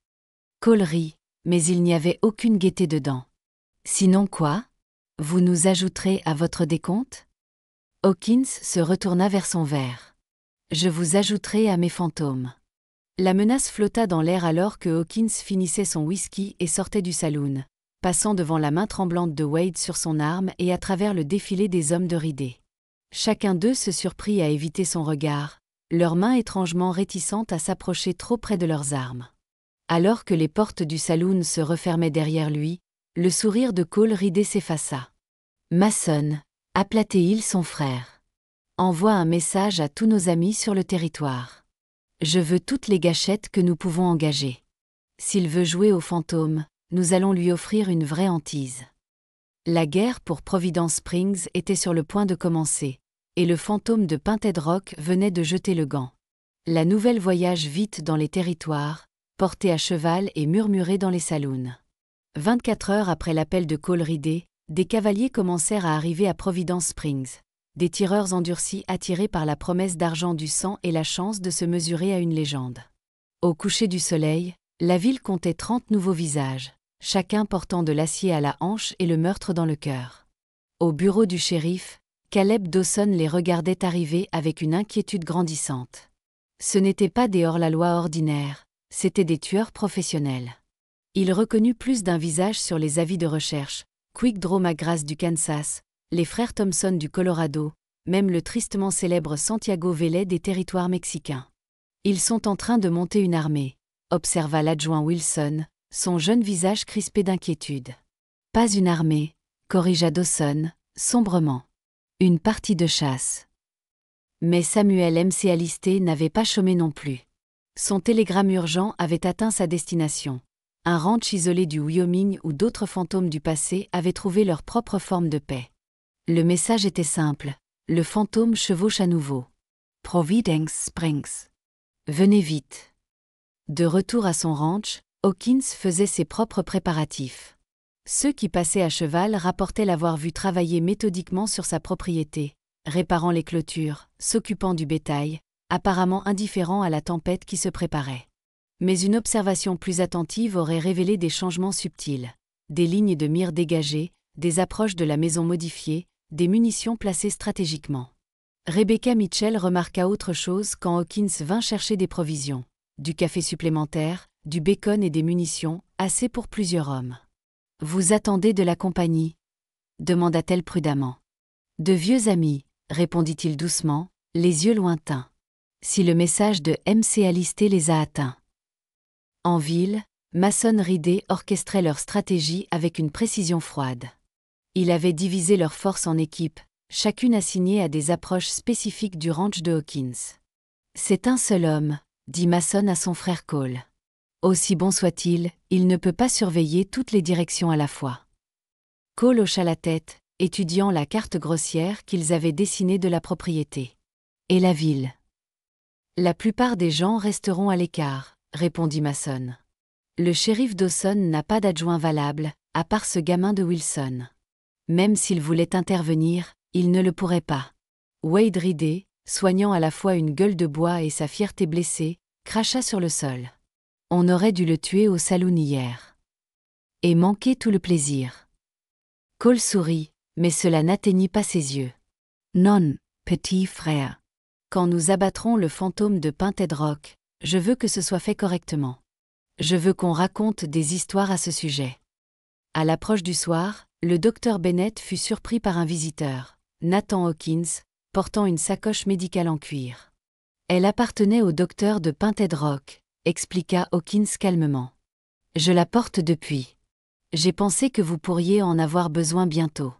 [SPEAKER 1] Cole rit, mais il n'y avait aucune gaieté dedans. « Sinon quoi ? Vous nous ajouterez à votre décompte ?» Hawkins se retourna vers son verre. « Je vous ajouterai à mes fantômes. » La menace flotta dans l'air alors que Hawkins finissait son whisky et sortait du saloon, passant devant la main tremblante de Wade sur son arme et à travers le défilé des hommes de ridé. Chacun d'eux se surprit à éviter son regard, leurs mains étrangement réticentes à s'approcher trop près de leurs armes. Alors que les portes du saloon se refermaient derrière lui, le sourire de Cole ridé s'effaça. « Mason, appelait-il son frère. Envoie un message à tous nos amis sur le territoire. Je veux toutes les gâchettes que nous pouvons engager. S'il veut jouer au fantôme, nous allons lui offrir une vraie hantise. » La guerre pour Providence Springs était sur le point de commencer, et le fantôme de Painted Rock venait de jeter le gant. La nouvelle voyage vite dans les territoires, portée à cheval et murmurée dans les saloons. 24 heures après l'appel de Cole Ridley, des cavaliers commencèrent à arriver à Providence Springs, des tireurs endurcis attirés par la promesse d'argent du sang et la chance de se mesurer à une légende. Au coucher du soleil, la ville comptait 30 nouveaux visages, chacun portant de l'acier à la hanche et le meurtre dans le cœur. Au bureau du shérif, Caleb Dawson les regardait arriver avec une inquiétude grandissante. Ce n'étaient pas des hors-la-loi ordinaires, c'étaient des tueurs professionnels. Il reconnut plus d'un visage sur les avis de recherche, Quick Draw McGrath du Kansas, les frères Thompson du Colorado, même le tristement célèbre Santiago Vélez des territoires mexicains. Ils sont en train de monter une armée, observa l'adjoint Wilson, son jeune visage crispé d'inquiétude. Pas une armée, corrigea Dawson, sombrement. Une partie de chasse. Mais Samuel M.C. Alisté n'avait pas chômé non plus. Son télégramme urgent avait atteint sa destination. Un ranch isolé du Wyoming où d'autres fantômes du passé avaient trouvé leur propre forme de paix. Le message était simple. Le fantôme chevauche à nouveau. Providence Springs. Venez vite. De retour à son ranch, Hawkins faisait ses propres préparatifs. Ceux qui passaient à cheval rapportaient l'avoir vu travailler méthodiquement sur sa propriété, réparant les clôtures, s'occupant du bétail, apparemment indifférent à la tempête qui se préparait. Mais une observation plus attentive aurait révélé des changements subtils, des lignes de mire dégagées, des approches de la maison modifiées, des munitions placées stratégiquement. Rebecca Mitchell remarqua autre chose quand Hawkins vint chercher des provisions, du café supplémentaire, du bacon et des munitions, assez pour plusieurs hommes. « Vous attendez de la compagnie » demanda-t-elle prudemment. « De vieux amis » répondit-il doucement, les yeux lointains. « Si le message de M.C. Alisté les a atteints. » En ville, Mason Ridley orchestrait leur stratégie avec une précision froide. Il avait divisé leurs forces en équipes, chacune assignée à des approches spécifiques du ranch de Hawkins. « C'est un seul homme » dit Mason à son frère Cole. « Aussi bon soit-il, il ne peut pas surveiller toutes les directions à la fois. » Cole hocha la tête, étudiant la carte grossière qu'ils avaient dessinée de la propriété. « Et la ville ? » « La plupart des gens resteront à l'écart, » répondit Mason. « Le shérif Dawson n'a pas d'adjoint valable, à part ce gamin de Wilson. Même s'il voulait intervenir, il ne le pourrait pas. » Wade Ridley, soignant à la fois une gueule de bois et sa fierté blessée, cracha sur le sol. « On aurait dû le tuer au saloon hier. Et manquer tout le plaisir. » Cole sourit, mais cela n'atteignit pas ses yeux. « Non, petit frère. Quand nous abattrons le fantôme de Painted Rock, je veux que ce soit fait correctement. Je veux qu'on raconte des histoires à ce sujet. » À l'approche du soir, le docteur Bennett fut surpris par un visiteur, Nathan Hawkins, portant une sacoche médicale en cuir. « Elle appartenait au docteur de Painted Rock », expliqua Hawkins calmement. « Je la porte depuis. J'ai pensé que vous pourriez en avoir besoin bientôt. »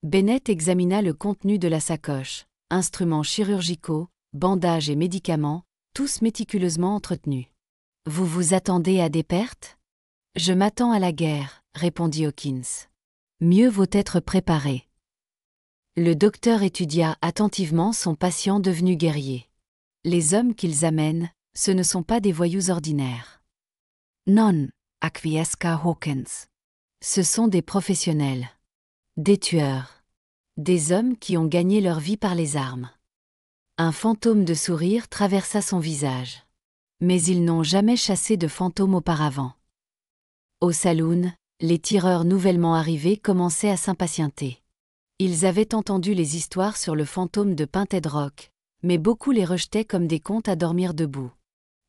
[SPEAKER 1] Bennett examina le contenu de la sacoche, instruments chirurgicaux, bandages et médicaments, tous méticuleusement entretenus. « Vous vous attendez à des pertes ? » « Je m'attends à la guerre, » répondit Hawkins. « Mieux vaut être préparé. » Le docteur étudia attentivement son patient devenu guerrier. Les hommes qu'ils amènent, ce ne sont pas des voyous ordinaires. Non, acquiesca Hawkins. Ce sont des professionnels. Des tueurs. Des hommes qui ont gagné leur vie par les armes. Un fantôme de sourire traversa son visage. Mais ils n'ont jamais chassé de fantômes auparavant. Au saloon, les tireurs nouvellement arrivés commençaient à s'impatienter. Ils avaient entendu les histoires sur le fantôme de Painted Rock, mais beaucoup les rejetaient comme des contes à dormir debout.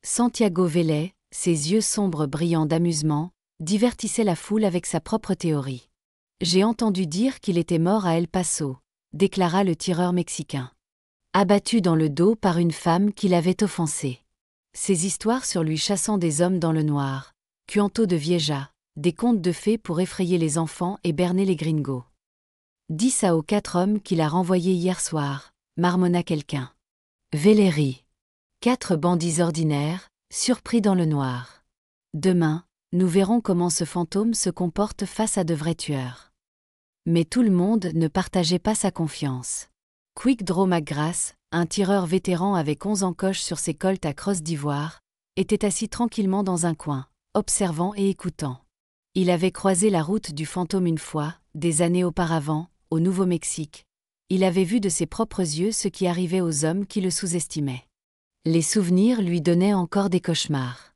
[SPEAKER 1] Santiago Vélez, ses yeux sombres brillants d'amusement, divertissait la foule avec sa propre théorie. « J'ai entendu dire qu'il était mort à El Paso », déclara le tireur mexicain. Abattu dans le dos par une femme qui l'avait offensé. Ces histoires sur lui chassant des hommes dans le noir, Cuento de Vieja, des contes de fées pour effrayer les enfants et berner les gringos. 10 à aux 4 hommes qu'il a renvoyés hier soir, marmonna quelqu'un. Véléry. 4 bandits ordinaires, surpris dans le noir. Demain, nous verrons comment ce fantôme se comporte face à de vrais tueurs. Mais tout le monde ne partageait pas sa confiance. Quick Draw McGrath, un tireur vétéran avec 11 encoches sur ses colts à crosse d'ivoire, était assis tranquillement dans un coin, observant et écoutant. Il avait croisé la route du fantôme une fois, des années auparavant, au Nouveau-Mexique. Il avait vu de ses propres yeux ce qui arrivait aux hommes qui le sous-estimaient. Les souvenirs lui donnaient encore des cauchemars.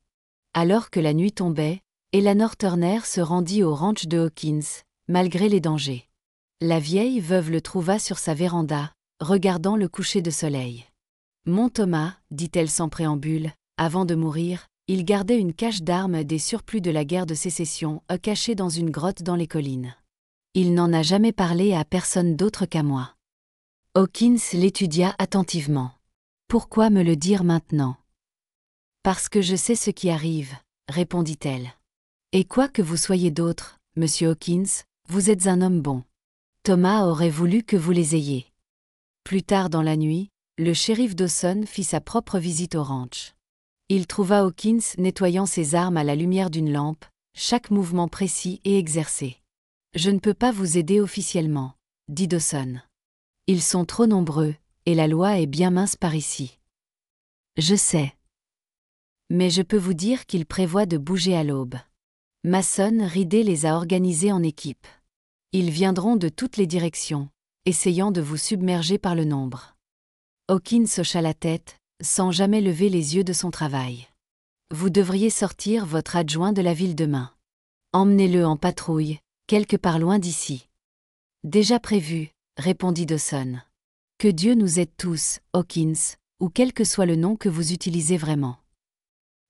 [SPEAKER 1] Alors que la nuit tombait, Eleanor Turner se rendit au ranch de Hawkins, malgré les dangers. La vieille veuve le trouva sur sa véranda, regardant le coucher de soleil. « Mon Thomas, dit-elle sans préambule, avant de mourir, il gardait une cache d'armes des surplus de la guerre de sécession, cachée dans une grotte dans les collines. Il n'en a jamais parlé à personne d'autre qu'à moi. » Hawkins l'étudia attentivement. « Pourquoi me le dire maintenant ? » « Parce que je sais ce qui arrive, » répondit-elle. « Et quoi que vous soyez d'autre, monsieur Hawkins, vous êtes un homme bon. Thomas aurait voulu que vous les ayez. » Plus tard dans la nuit, le shérif Dawson fit sa propre visite au ranch. Il trouva Hawkins nettoyant ses armes à la lumière d'une lampe, chaque mouvement précis et exercé. « Je ne peux pas vous aider officiellement, » dit Dawson. « Ils sont trop nombreux, et la loi est bien mince par ici. »« Je sais. Mais je peux vous dire qu'ils prévoient de bouger à l'aube. Mason Ridley les a organisés en équipe. Ils viendront de toutes les directions, essayant de vous submerger par le nombre. » Hawkins hocha la tête, sans jamais lever les yeux de son travail. « Vous devriez sortir votre adjoint de la ville demain. Emmenez-le en patrouille, quelque part loin d'ici. »« Déjà prévu, » répondit Dawson. « Que Dieu nous aide tous, Hawkins, ou quel que soit le nom que vous utilisez vraiment. »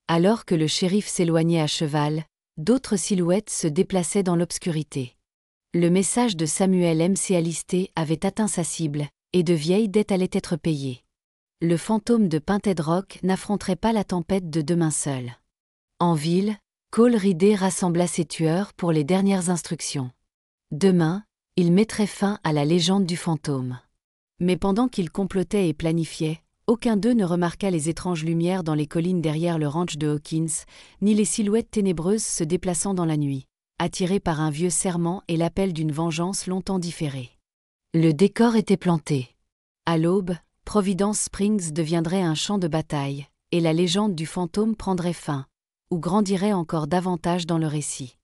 [SPEAKER 1] Alors que le shérif s'éloignait à cheval, d'autres silhouettes se déplaçaient dans l'obscurité. Le message de Samuel McAllister avait atteint sa cible, et de vieilles dettes allaient être payées. Le fantôme de Painted Rock n'affronterait pas la tempête de demain seul. En ville, Cole Ridley rassembla ses tueurs pour les dernières instructions. Demain, il mettrait fin à la légende du fantôme. Mais pendant qu'ils complotaient et planifiaient, aucun d'eux ne remarqua les étranges lumières dans les collines derrière le ranch de Hawkins, ni les silhouettes ténébreuses se déplaçant dans la nuit, attirées par un vieux serment et l'appel d'une vengeance longtemps différée. Le décor était planté. À l'aube, Providence Springs deviendrait un champ de bataille, et la légende du fantôme prendrait fin, ou grandirait encore davantage dans le récit.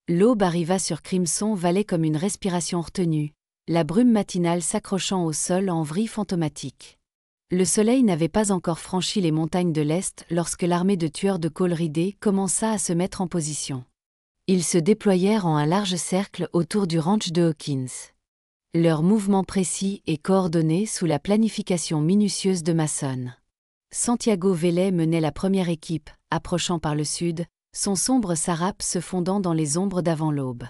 [SPEAKER 1] L'aube arriva sur Crimson Valley comme une respiration retenue, la brume matinale s'accrochant au sol en vrille fantomatique. Le soleil n'avait pas encore franchi les montagnes de l'Est lorsque l'armée de tueurs de Cole Ridley commença à se mettre en position. Ils se déployèrent en un large cercle autour du ranch de Hawkins. Leurs mouvements précis et coordonnés sous la planification minutieuse de Mason. Santiago Vélez menait la première équipe, approchant par le sud, son sombre sarape se fondant dans les ombres d'avant l'aube.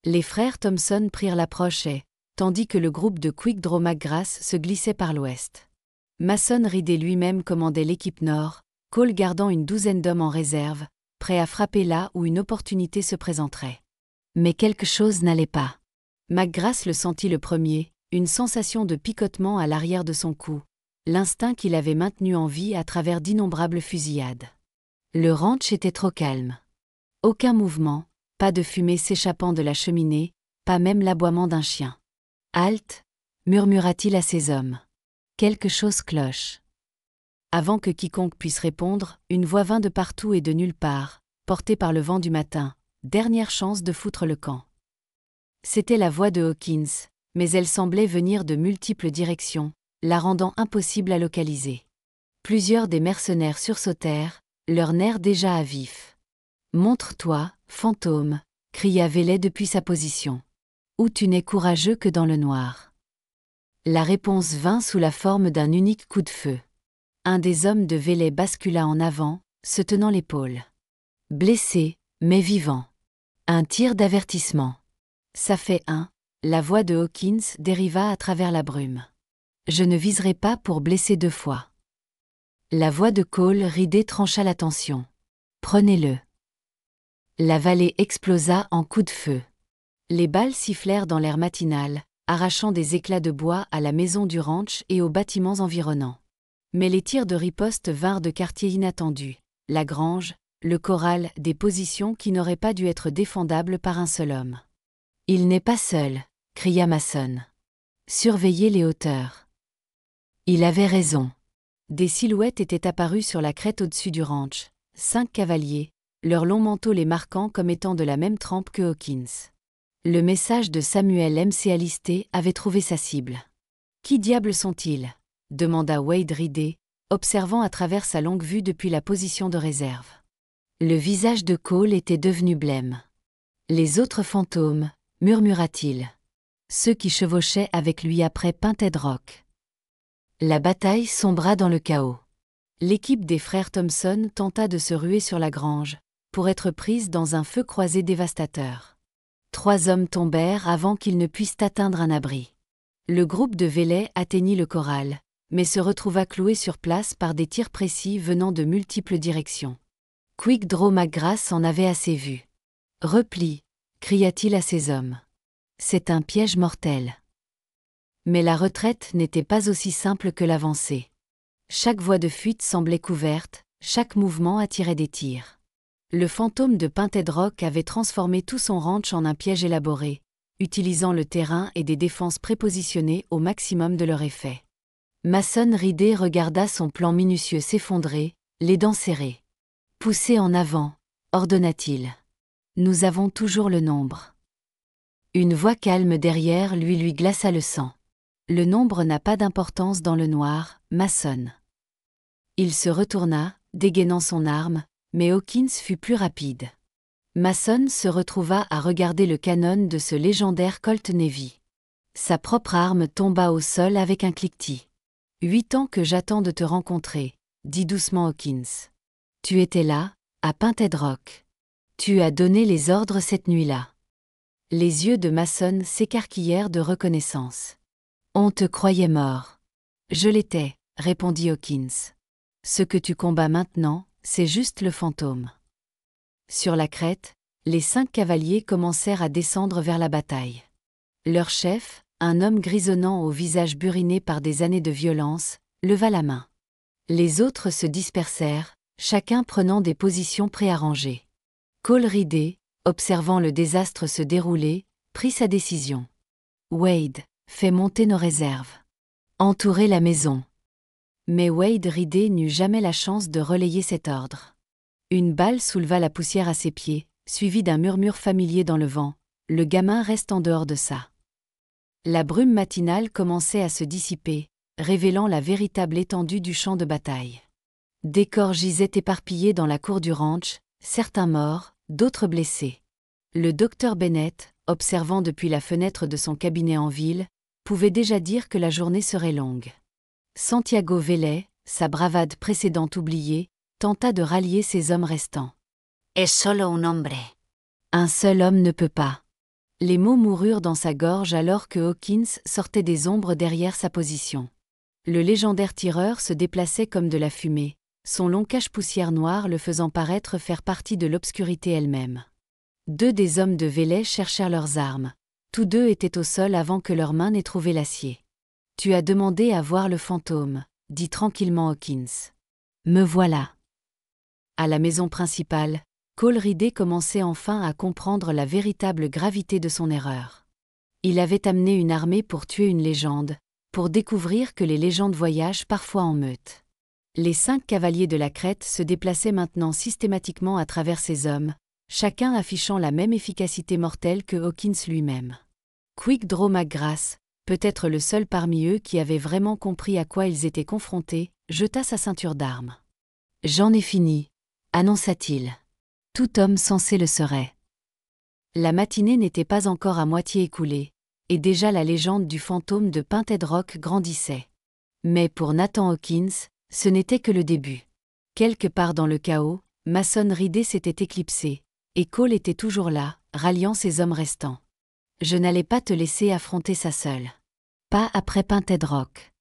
[SPEAKER 1] Les frères Thompson prirent l'approche tandis que le groupe de Quick Draw McGrath se glissait par l'ouest. Mason Ridley lui-même commandait l'équipe nord, Cole gardant une douzaine d'hommes en réserve, prêts à frapper là où une opportunité se présenterait. Mais quelque chose n'allait pas. McGrath le sentit le premier, une sensation de picotement à l'arrière de son cou, l'instinct qu'il avait maintenu en vie à travers d'innombrables fusillades. Le ranch était trop calme. Aucun mouvement, pas de fumée s'échappant de la cheminée, pas même l'aboiement d'un chien. « Halte !» murmura-t-il à ses hommes. « Quelque chose cloche. » Avant que quiconque puisse répondre, une voix vint de partout et de nulle part, portée par le vent du matin, dernière chance de foutre le camp. C'était la voix de Hawkins, mais elle semblait venir de multiples directions, la rendant impossible à localiser. Plusieurs des mercenaires sursautèrent, leurs nerfs déjà à vif. « Montre-toi, fantôme !» cria Vélez depuis sa position. « Où tu n'es courageux que dans le noir. » La réponse vint sous la forme d'un unique coup de feu. Un des hommes de Vélez bascula en avant, se tenant l'épaule. Blessé, mais vivant. Un tir d'avertissement. Ça fait un. La voix de Hawkins dériva à travers la brume. Je ne viserai pas pour blesser 2 fois. La voix de Cole Ridley trancha la tension. Prenez-le. La vallée explosa en coups de feu. Les balles sifflèrent dans l'air matinal, arrachant des éclats de bois à la maison du ranch et aux bâtiments environnants. Mais les tirs de riposte vinrent de quartiers inattendus, la grange, le corral, des positions qui n'auraient pas dû être défendables par un seul homme. « Il n'est pas seul », cria Mason. Surveillez les hauteurs. Il avait raison. Des silhouettes étaient apparues sur la crête au-dessus du ranch, 5 cavaliers, leurs longs manteaux les marquant comme étant de la même trempe que Hawkins. Le message de Samuel McAllister avait trouvé sa cible. « Qui diable sont-ils » demanda Wade Ridey, observant à travers sa longue vue depuis la position de réserve. Le visage de Cole était devenu blême. « Les autres fantômes » murmura-t-il. « Ceux qui chevauchaient avec lui après Painted Rock. » La bataille sombra dans le chaos. L'équipe des frères Thompson tenta de se ruer sur la grange, pour être prise dans un feu croisé dévastateur. 3 hommes tombèrent avant qu'ils ne puissent atteindre un abri. Le groupe de Vélay atteignit le corral, mais se retrouva cloué sur place par des tirs précis venant de multiples directions. Quick Draw McGrath en avait assez vu. « Replie !» cria-t-il à ses hommes. « C'est un piège mortel. » Mais la retraite n'était pas aussi simple que l'avancée. Chaque voie de fuite semblait couverte, chaque mouvement attirait des tirs. Le fantôme de Painted Rock avait transformé tout son ranch en un piège élaboré, utilisant le terrain et des défenses prépositionnées au maximum de leur effet. Mason Ridey regarda son plan minutieux s'effondrer, les dents serrées. « Poussez en avant », ordonna-t-il. « Nous avons toujours le nombre. » Une voix calme derrière lui glaça le sang. « Le nombre n'a pas d'importance dans le noir, Mason. » Il se retourna, dégainant son arme, mais Hawkins fut plus rapide. Mason se retrouva à regarder le canon de ce légendaire Colt Navy. Sa propre arme tomba au sol avec un cliquetis. « 8 ans que j'attends de te rencontrer, » dit doucement Hawkins. « Tu étais là, à Painted Rock. Tu as donné les ordres cette nuit-là. » Les yeux de Mason s'écarquillèrent de reconnaissance. « On te croyait mort. »« Je l'étais, » répondit Hawkins. « Ce que tu combats maintenant, c'est juste le fantôme. » Sur la crête, les 5 cavaliers commencèrent à descendre vers la bataille. Leur chef, un homme grisonnant au visage buriné par des années de violence, leva la main. Les autres se dispersèrent, chacun prenant des positions préarrangées. Cole Ridey, observant le désastre se dérouler, prit sa décision. « Wade, fais monter nos réserves. Entourez la maison. » Mais Wade Ridey n'eut jamais la chance de relayer cet ordre. Une balle souleva la poussière à ses pieds, suivie d'un murmure familier dans le vent. « Le gamin reste en dehors de ça. » La brume matinale commençait à se dissiper, révélant la véritable étendue du champ de bataille. Des corps gisaient éparpillés dans la cour du ranch, certains morts, d'autres blessés. Le docteur Bennett, observant depuis la fenêtre de son cabinet en ville, pouvait déjà dire que la journée serait longue. Santiago Vélay, sa bravade précédente oubliée, tenta de rallier ses hommes restants. « Es solo un hombre. » Un seul homme ne peut pas. Les mots moururent dans sa gorge alors que Hawkins sortait des ombres derrière sa position. Le légendaire tireur se déplaçait comme de la fumée, son long cache-poussière noir le faisant paraître faire partie de l'obscurité elle-même. 2 des hommes de Vélay cherchèrent leurs armes. Tous 2 étaient au sol avant que leurs mains n'aient trouvé l'acier. « Tu as demandé à voir le fantôme », dit tranquillement Hawkins. « Me voilà. » À la maison principale, Cole Ridey commençait enfin à comprendre la véritable gravité de son erreur. Il avait amené une armée pour tuer une légende, pour découvrir que les légendes voyagent parfois en meute. Les 5 cavaliers de la crête se déplaçaient maintenant systématiquement à travers ces hommes, chacun affichant la même efficacité mortelle que Hawkins lui-même. Quick Draw McGrath, peut-être le seul parmi eux qui avait vraiment compris à quoi ils étaient confrontés, jeta sa ceinture d'armes. « J'en ai fini », annonça-t-il. Tout homme sensé le serait. La matinée n'était pas encore à moitié écoulée, et déjà la légende du fantôme de Painted Rock grandissait. Mais pour Nathan Hawkins, ce n'était que le début. Quelque part dans le chaos, Mason Ridey s'était éclipsé, et Cole était toujours là, ralliant ses hommes restants. Je n'allais pas te laisser affronter ça seul. Pas après Painted Rock.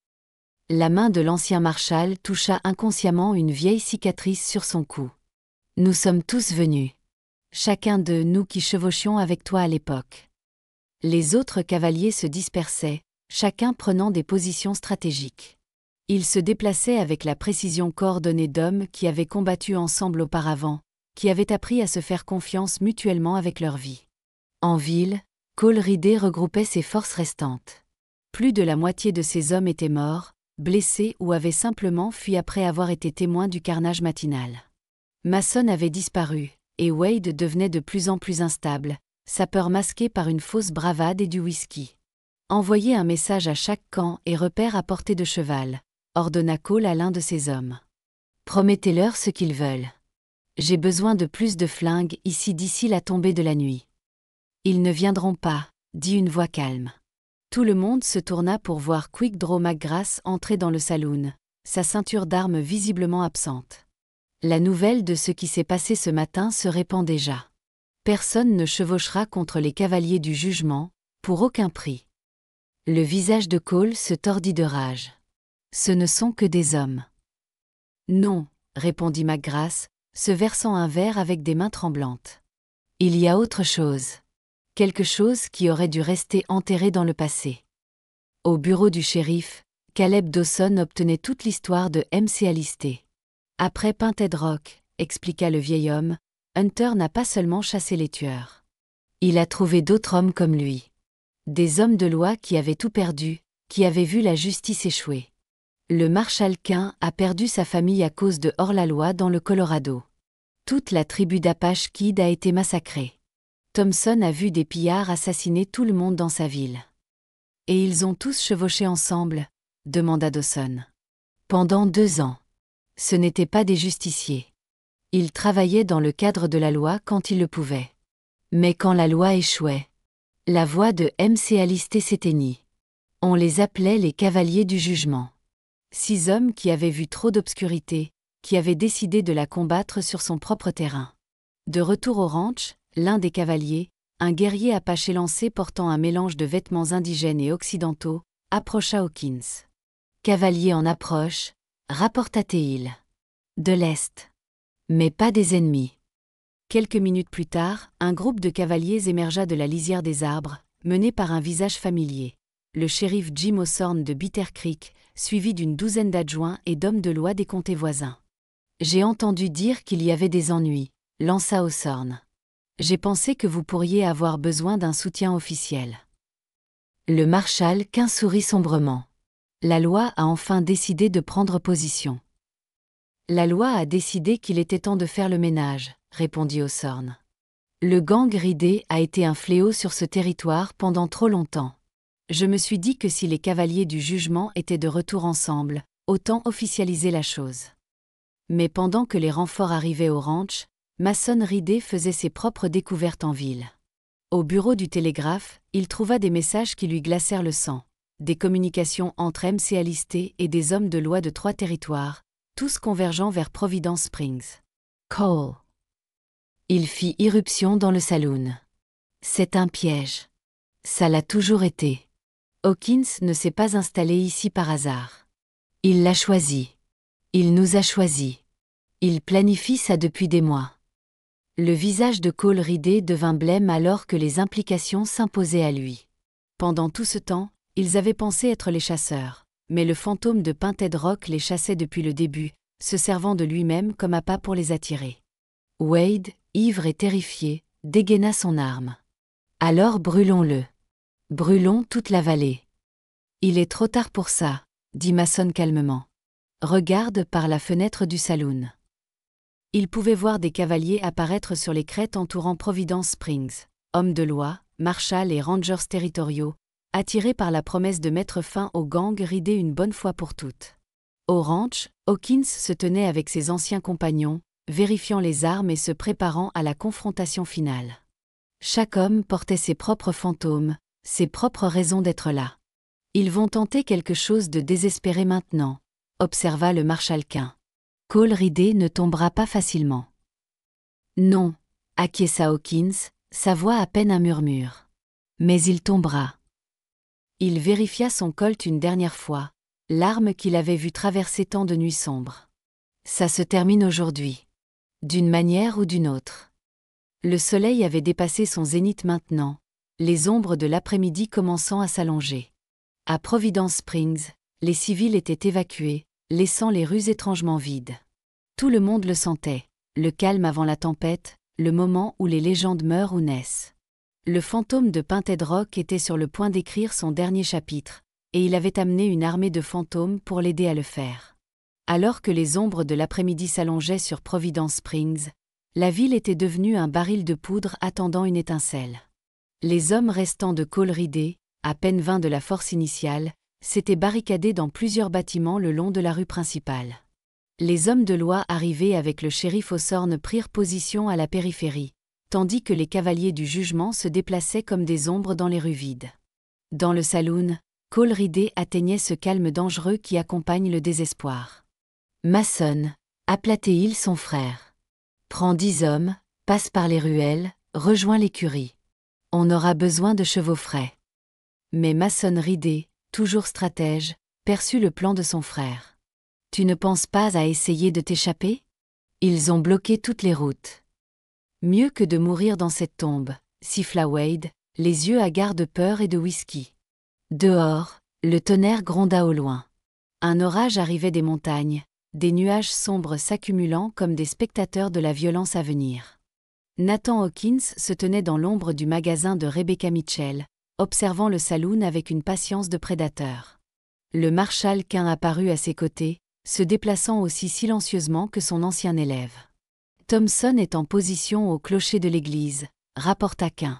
[SPEAKER 1] La main de l'ancien marshal toucha inconsciemment une vieille cicatrice sur son cou. Nous sommes tous venus. Chacun de nous qui chevauchions avec toi à l'époque. Les autres cavaliers se dispersaient, chacun prenant des positions stratégiques. Ils se déplaçaient avec la précision coordonnée d'hommes qui avaient combattu ensemble auparavant, qui avaient appris à se faire confiance mutuellement avec leur vie. En ville, Cole Ridley regroupait ses forces restantes. Plus de la moitié de ses hommes étaient morts, blessés ou avaient simplement fui après avoir été témoins du carnage matinal. Mason avait disparu, et Wade devenait de plus en plus instable, sa peur masquée par une fausse bravade et du whisky. Envoyez un message à chaque camp et repère à portée de cheval, ordonna Cole à l'un de ses hommes. Promettez-leur ce qu'ils veulent. J'ai besoin de plus de flingues ici d'ici la tombée de la nuit. Ils ne viendront pas, dit une voix calme. Tout le monde se tourna pour voir Quick Draw McGrath entrer dans le saloon, sa ceinture d'armes visiblement absente. La nouvelle de ce qui s'est passé ce matin se répand déjà. Personne ne chevauchera contre les cavaliers du jugement, pour aucun prix. Le visage de Cole se tordit de rage. Ce ne sont que des hommes. Non, répondit McGrath, se versant un verre avec des mains tremblantes. Il y a autre chose. Quelque chose qui aurait dû rester enterré dans le passé. Au bureau du shérif, Caleb Dawson obtenait toute l'histoire de MC Alisté. Après Painted Rock, expliqua le vieil homme, Hunter n'a pas seulement chassé les tueurs. Il a trouvé d'autres hommes comme lui. Des hommes de loi qui avaient tout perdu, qui avaient vu la justice échouer. Le marshal Quint a perdu sa famille à cause de hors-la-loi dans le Colorado. Toute la tribu d'Apache Kid a été massacrée. Thompson a vu des pillards assassiner tout le monde dans sa ville. Et ils ont tous chevauché ensemble, demanda Dawson. Pendant 2 ans. Ce n'étaient pas des justiciers. Ils travaillaient dans le cadre de la loi quand ils le pouvaient. Mais quand la loi échouait, la voix de MC Alisté s'éteignit. On les appelait les cavaliers du jugement. 6 hommes qui avaient vu trop d'obscurité, qui avaient décidé de la combattre sur son propre terrain. De retour au ranch, l'un des cavaliers, un guerrier apache élancé portant un mélange de vêtements indigènes et occidentaux, approcha Hawkins. Cavalier en approche, rapporta Teil. De l'Est. Mais pas des ennemis. Quelques minutes plus tard, un groupe de cavaliers émergea de la lisière des arbres, mené par un visage familier. Le shérif Jim Hawthorne de Bitter Creek, suivi d'une douzaine d'adjoints et d'hommes de loi des comtés voisins. J'ai entendu dire qu'il y avait des ennuis, lança Hawthorne. J'ai pensé que vous pourriez avoir besoin d'un soutien officiel. Le marshal Quint sourit sombrement. La loi a enfin décidé de prendre position. La loi a décidé qu'il était temps de faire le ménage, répondit Hawthorne. Le gang Ridley a été un fléau sur ce territoire pendant trop longtemps. Je me suis dit que si les cavaliers du jugement étaient de retour ensemble, autant officialiser la chose. Mais pendant que les renforts arrivaient au ranch, Mason Ridley faisait ses propres découvertes en ville. Au bureau du télégraphe, il trouva des messages qui lui glacèrent le sang, des communications entre MC Alisté et des hommes de loi de 3 territoires, tous convergeant vers Providence Springs. Cole. Il fit irruption dans le saloon. C'est un piège. Ça l'a toujours été. Hawkins ne s'est pas installé ici par hasard. Il l'a choisi. Il nous a choisis. Il planifie ça depuis des mois. Le visage de Cole Ridley devint blême alors que les implications s'imposaient à lui. Pendant tout ce temps, ils avaient pensé être les chasseurs, mais le fantôme de Painted Rock les chassait depuis le début, se servant de lui-même comme appât pour les attirer. Wade, ivre et terrifié, dégaina son arme. Alors brûlons-le. Brûlons toute la vallée. Il est trop tard pour ça, dit Mason calmement. Regarde par la fenêtre du saloon. Il pouvait voir des cavaliers apparaître sur les crêtes entourant Providence Springs, hommes de loi, marshals et rangers territoriaux, attirés par la promesse de mettre fin au gang Ridley une bonne fois pour toutes. Au ranch, Hawkins se tenait avec ses anciens compagnons, vérifiant les armes et se préparant à la confrontation finale. Chaque homme portait ses propres fantômes, ses propres raisons d'être là. Ils vont tenter quelque chose de désespéré maintenant, observa le marshal Quint. Cole Ridley ne tombera pas facilement. Non, acquiesça Hawkins, sa voix à peine un murmure. Mais il tombera. Il vérifia son colt une dernière fois, l'arme qu'il avait vue traverser tant de nuits sombres. Ça se termine aujourd'hui. D'une manière ou d'une autre. Le soleil avait dépassé son zénith maintenant, les ombres de l'après-midi commençant à s'allonger. À Providence Springs, les civils étaient évacués, laissant les rues étrangement vides. Tout le monde le sentait, le calme avant la tempête, le moment où les légendes meurent ou naissent. Le fantôme de Painted Rock était sur le point d'écrire son dernier chapitre, et il avait amené une armée de fantômes pour l'aider à le faire. Alors que les ombres de l'après-midi s'allongeaient sur Providence Springs, la ville était devenue un baril de poudre attendant une étincelle. Les hommes restants de Cole Ridley, à peine 20 de la force initiale, s'étaient barricadés dans plusieurs bâtiments le long de la rue principale. Les hommes de loi arrivés avec le shérif Hawthorne prirent position à la périphérie, tandis que les cavaliers du jugement se déplaçaient comme des ombres dans les rues vides. Dans le saloon, Cole Ridley atteignait ce calme dangereux qui accompagne le désespoir. Mason, aplatit-il son frère. Prends 10 hommes, passe par les ruelles, rejoins l'écurie. On aura besoin de chevaux frais. Mais Mason Ridley, toujours stratège, perçut le plan de son frère. Tu ne penses pas à essayer de t'échapper? Ils ont bloqué toutes les routes. Mieux que de mourir dans cette tombe, siffla Wade, les yeux hagards de peur et de whisky. Dehors, le tonnerre gronda au loin. Un orage arrivait des montagnes, des nuages sombres s'accumulant comme des spectateurs de la violence à venir. Nathan Hawkins se tenait dans l'ombre du magasin de Rebecca Mitchell, observant le saloon avec une patience de prédateur. Le marshal Quinn apparut à ses côtés, se déplaçant aussi silencieusement que son ancien élève. Thompson est en position au clocher de l'église, rapporta Quinn.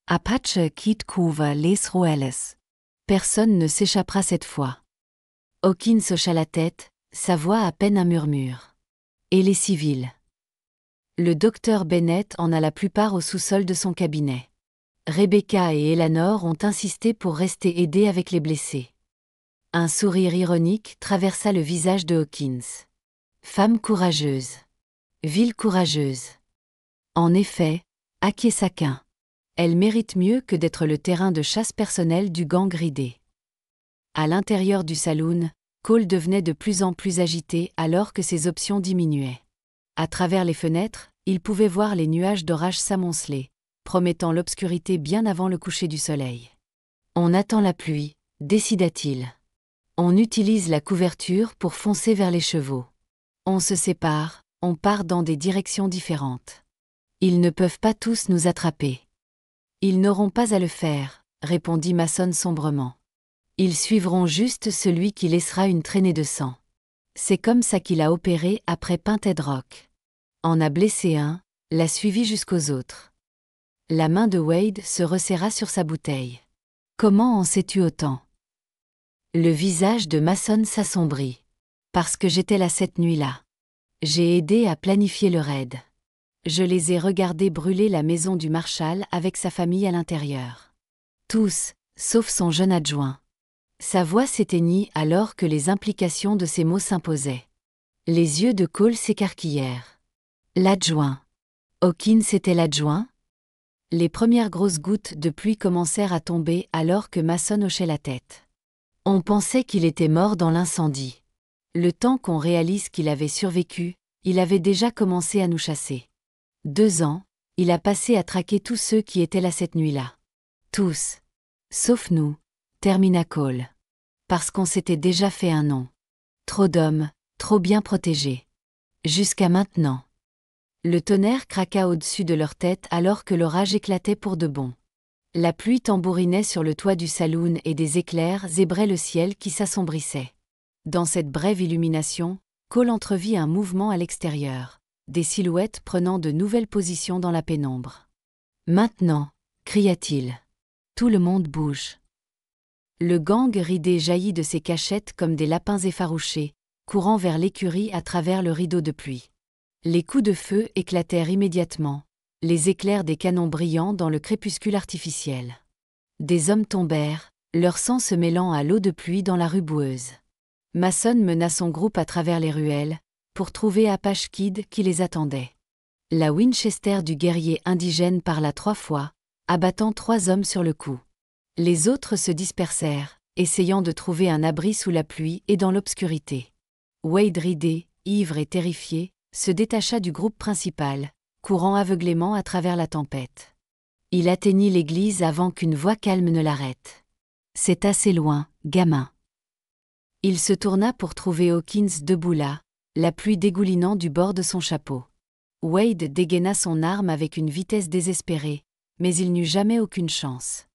[SPEAKER 1] Apache quitte couvre les ruelles. Personne ne s'échappera cette fois. Hawkins hocha la tête, sa voix à peine un murmure. Et les civils? Le docteur Bennett en a la plupart au sous-sol de son cabinet. Rebecca et Eleanor ont insisté pour rester aidés avec les blessés. Un sourire ironique traversa le visage de Hawkins. Femme courageuse. Ville courageuse. En effet, acquiesça Quinn. Elle mérite mieux que d'être le terrain de chasse personnel du gang Ridley. À l'intérieur du saloon, Cole devenait de plus en plus agité alors que ses options diminuaient. À travers les fenêtres, il pouvait voir les nuages d'orage s'amonceler, promettant l'obscurité bien avant le coucher du soleil. On attend la pluie, décida-t-il. On utilise la couverture pour foncer vers les chevaux. On se sépare, on part dans des directions différentes. Ils ne peuvent pas tous nous attraper. Ils n'auront pas à le faire, répondit Mason sombrement. Ils suivront juste celui qui laissera une traînée de sang. C'est comme ça qu'il a opéré après Painted Rock. En a blessé un, l'a suivi jusqu'aux autres. La main de Wade se resserra sur sa bouteille. Comment en sais-tu autant? Le visage de Mason s'assombrit. Parce que j'étais là cette nuit-là. J'ai aidé à planifier le raid. Je les ai regardés brûler la maison du marshal avec sa famille à l'intérieur. Tous, sauf son jeune adjoint. Sa voix s'éteignit alors que les implications de ces mots s'imposaient. Les yeux de Cole s'écarquillèrent. L'adjoint. Hawkins était l'adjoint? Les premières grosses gouttes de pluie commencèrent à tomber alors que Mason hochait la tête. On pensait qu'il était mort dans l'incendie. Le temps qu'on réalise qu'il avait survécu, il avait déjà commencé à nous chasser. 2 ans, il a passé à traquer tous ceux qui étaient là cette nuit-là. Tous. Sauf nous, termina Cole. Parce qu'on s'était déjà fait un nom. Trop d'hommes, trop bien protégés. Jusqu'à maintenant. Le tonnerre craqua au-dessus de leur tête alors que l'orage éclatait pour de bon. La pluie tambourinait sur le toit du saloon et des éclairs zébraient le ciel qui s'assombrissait. Dans cette brève illumination, Cole entrevit un mouvement à l'extérieur, des silhouettes prenant de nouvelles positions dans la pénombre. Maintenant, cria-t-il. Tout le monde bouge. Le gang Ridley jaillit de ses cachettes comme des lapins effarouchés, courant vers l'écurie à travers le rideau de pluie. Les coups de feu éclatèrent immédiatement, les éclairs des canons brillant dans le crépuscule artificiel. Des hommes tombèrent, leur sang se mêlant à l'eau de pluie dans la rue boueuse. Mason mena son groupe à travers les ruelles, pour trouver Apache Kid qui les attendait. La Winchester du guerrier indigène parla 3 fois, abattant 3 hommes sur le coup. Les autres se dispersèrent, essayant de trouver un abri sous la pluie et dans l'obscurité. Wade Ridley, ivre et terrifié, se détacha du groupe principal, courant aveuglément à travers la tempête. Il atteignit l'église avant qu'une voix calme ne l'arrête. « C'est assez loin, gamin. » Il se tourna pour trouver Hawkins debout là, la pluie dégoulinant du bord de son chapeau. Wade dégaina son arme avec une vitesse désespérée, mais il n'eut jamais aucune chance.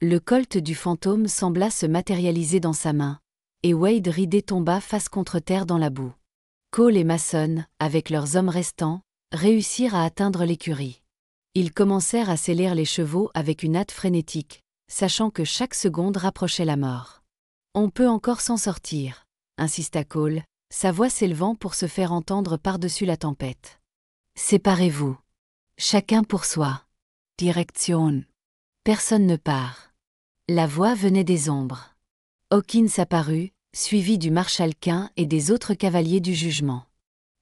[SPEAKER 1] Le colt du fantôme sembla se matérialiser dans sa main, et Wade ridé tomba face contre terre dans la boue. Cole et Mason, avec leurs hommes restants, réussirent à atteindre l'écurie. Ils commencèrent à sceller les chevaux avec une hâte frénétique, sachant que chaque seconde rapprochait la mort. « On peut encore s'en sortir », insista Cole, sa voix s'élevant pour se faire entendre par-dessus la tempête. « Séparez-vous. Chacun pour soi. Direction. Personne ne part. » La voix venait des ombres. Hawkins apparut, suivi du marshal Quint et des autres cavaliers du jugement.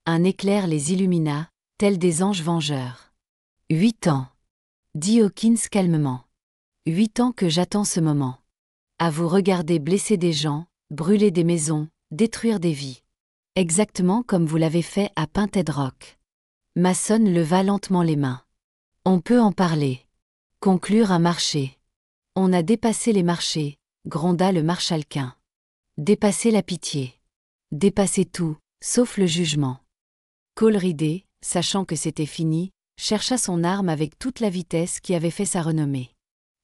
[SPEAKER 1] Un éclair les illumina, tels des anges vengeurs. « 8 ans, dit Hawkins calmement. 8 ans que j'attends ce moment. À vous regarder blesser des gens, brûler des maisons, détruire des vies. Exactement comme vous l'avez fait à Painted Rock. » Mason leva lentement les mains. « On peut en parler. Conclure un marché. » « On a dépassé les marchés, » gronda le marshal Quint. « Dépasser la pitié. Dépasser tout, sauf le jugement. » Cole ridé, sachant que c'était fini, chercha son arme avec toute la vitesse qui avait fait sa renommée.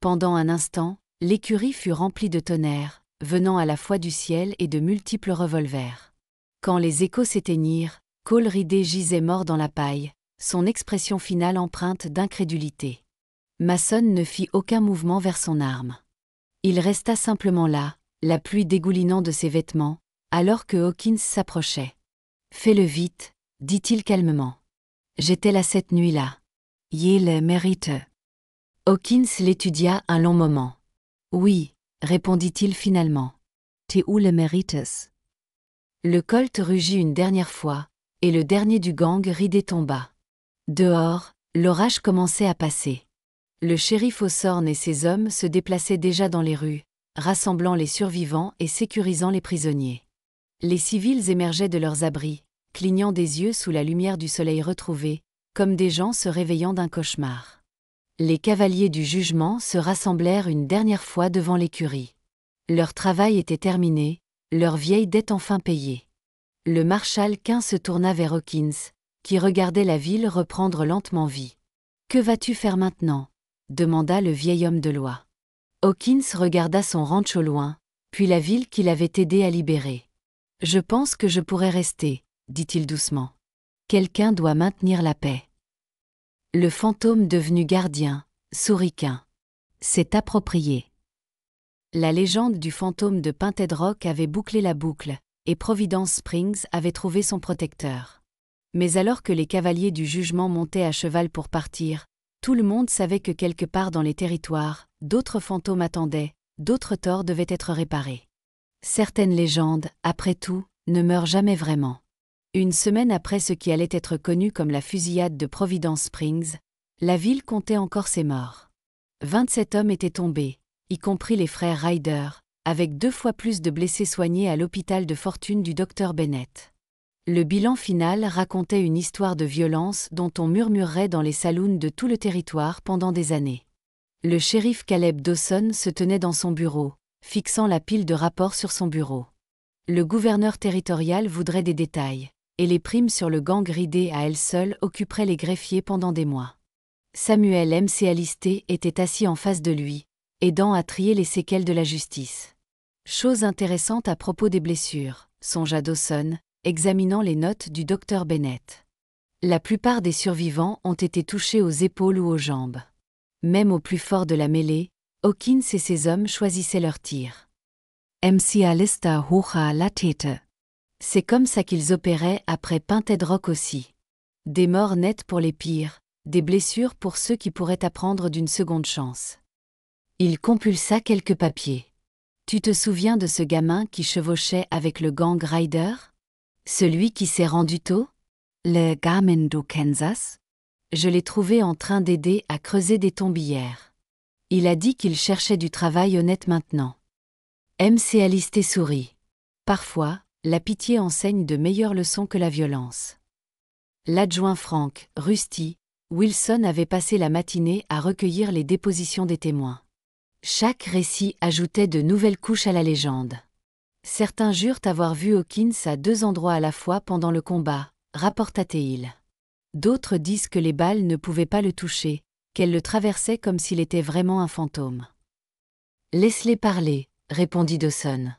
[SPEAKER 1] Pendant un instant, l'écurie fut remplie de tonnerre, venant à la fois du ciel et de multiples revolvers. Quand les échos s'éteignirent, Cole ridé gisait mort dans la paille, son expression finale empreinte d'incrédulité. Mason ne fit aucun mouvement vers son arme. Il resta simplement là, la pluie dégoulinant de ses vêtements, alors que Hawkins s'approchait. « Fais-le vite, » dit-il calmement. « J'étais là cette nuit-là. Je le mérite. » Hawkins l'étudia un long moment. « Oui, » répondit-il finalement. « Tu le mérites. » Le colt rugit une dernière fois, et le dernier du gang ridé tomba. Dehors, l'orage commençait à passer. Le shérif Hawthorne et ses hommes se déplaçaient déjà dans les rues, rassemblant les survivants et sécurisant les prisonniers. Les civils émergeaient de leurs abris, clignant des yeux sous la lumière du soleil retrouvé, comme des gens se réveillant d'un cauchemar. Les cavaliers du jugement se rassemblèrent une dernière fois devant l'écurie. Leur travail était terminé, leur vieille dette enfin payée. Le marshal Quint se tourna vers Hawkins, qui regardait la ville reprendre lentement vie. « Que vas-tu faire maintenant ?» demanda le vieil homme de loi. Hawkins regarda son ranch au loin, puis la ville qu'il avait aidé à libérer. « Je pense que je pourrais rester, » dit-il doucement. « Quelqu'un doit maintenir la paix. » Le fantôme devenu gardien, sourit Quint. « C'est approprié. » La légende du fantôme de Painted Rock avait bouclé la boucle, et Providence Springs avait trouvé son protecteur. Mais alors que les cavaliers du jugement montaient à cheval pour partir, tout le monde savait que quelque part dans les territoires, d'autres fantômes attendaient, d'autres torts devaient être réparés. Certaines légendes, après tout, ne meurent jamais vraiment. Une semaine après ce qui allait être connu comme la fusillade de Providence Springs, la ville comptait encore ses morts. 27 hommes étaient tombés, y compris les frères Ryder, avec 2 fois plus de blessés soignés à l'hôpital de fortune du Dr Bennett. Le bilan final racontait une histoire de violence dont on murmurerait dans les saloons de tout le territoire pendant des années. Le shérif Caleb Dawson se tenait dans son bureau, fixant la pile de rapports sur son bureau. Le gouverneur territorial voudrait des détails, et les primes sur le gang ridé à elle seule occuperaient les greffiers pendant des mois. Samuel M.C. Alisté était assis en face de lui, aidant à trier les séquelles de la justice. Chose intéressante à propos des blessures, songea Dawson, examinant les notes du Dr Bennett. La plupart des survivants ont été touchés aux épaules ou aux jambes. Même au plus fort de la mêlée, Hawkins et ses hommes choisissaient leurs tirs. MC Alista hocha la tête. C'est comme ça qu'ils opéraient après Painted Rock aussi. Des morts nettes pour les pires, des blessures pour ceux qui pourraient apprendre d'une seconde chance. Il compulsa quelques papiers. Tu te souviens de ce gamin qui chevauchait avec le gang Ryder? Celui qui s'est rendu tôt? Le gamin du Kansas? Je l'ai trouvé en train d'aider à creuser des tombes hier. Il a dit qu'il cherchait du travail honnête maintenant. MC Alisté sourit. Parfois, la pitié enseigne de meilleures leçons que la violence. L'adjoint Frank, Rusty, Wilson avait passé la matinée à recueillir les dépositions des témoins. Chaque récit ajoutait de nouvelles couches à la légende. Certains jurent avoir vu Hawkins à 2 endroits à la fois pendant le combat, rapporta Teil. D'autres disent que les balles ne pouvaient pas le toucher, qu'elle le traversait comme s'il était vraiment un fantôme. « Laisse-les parler, répondit Dawson.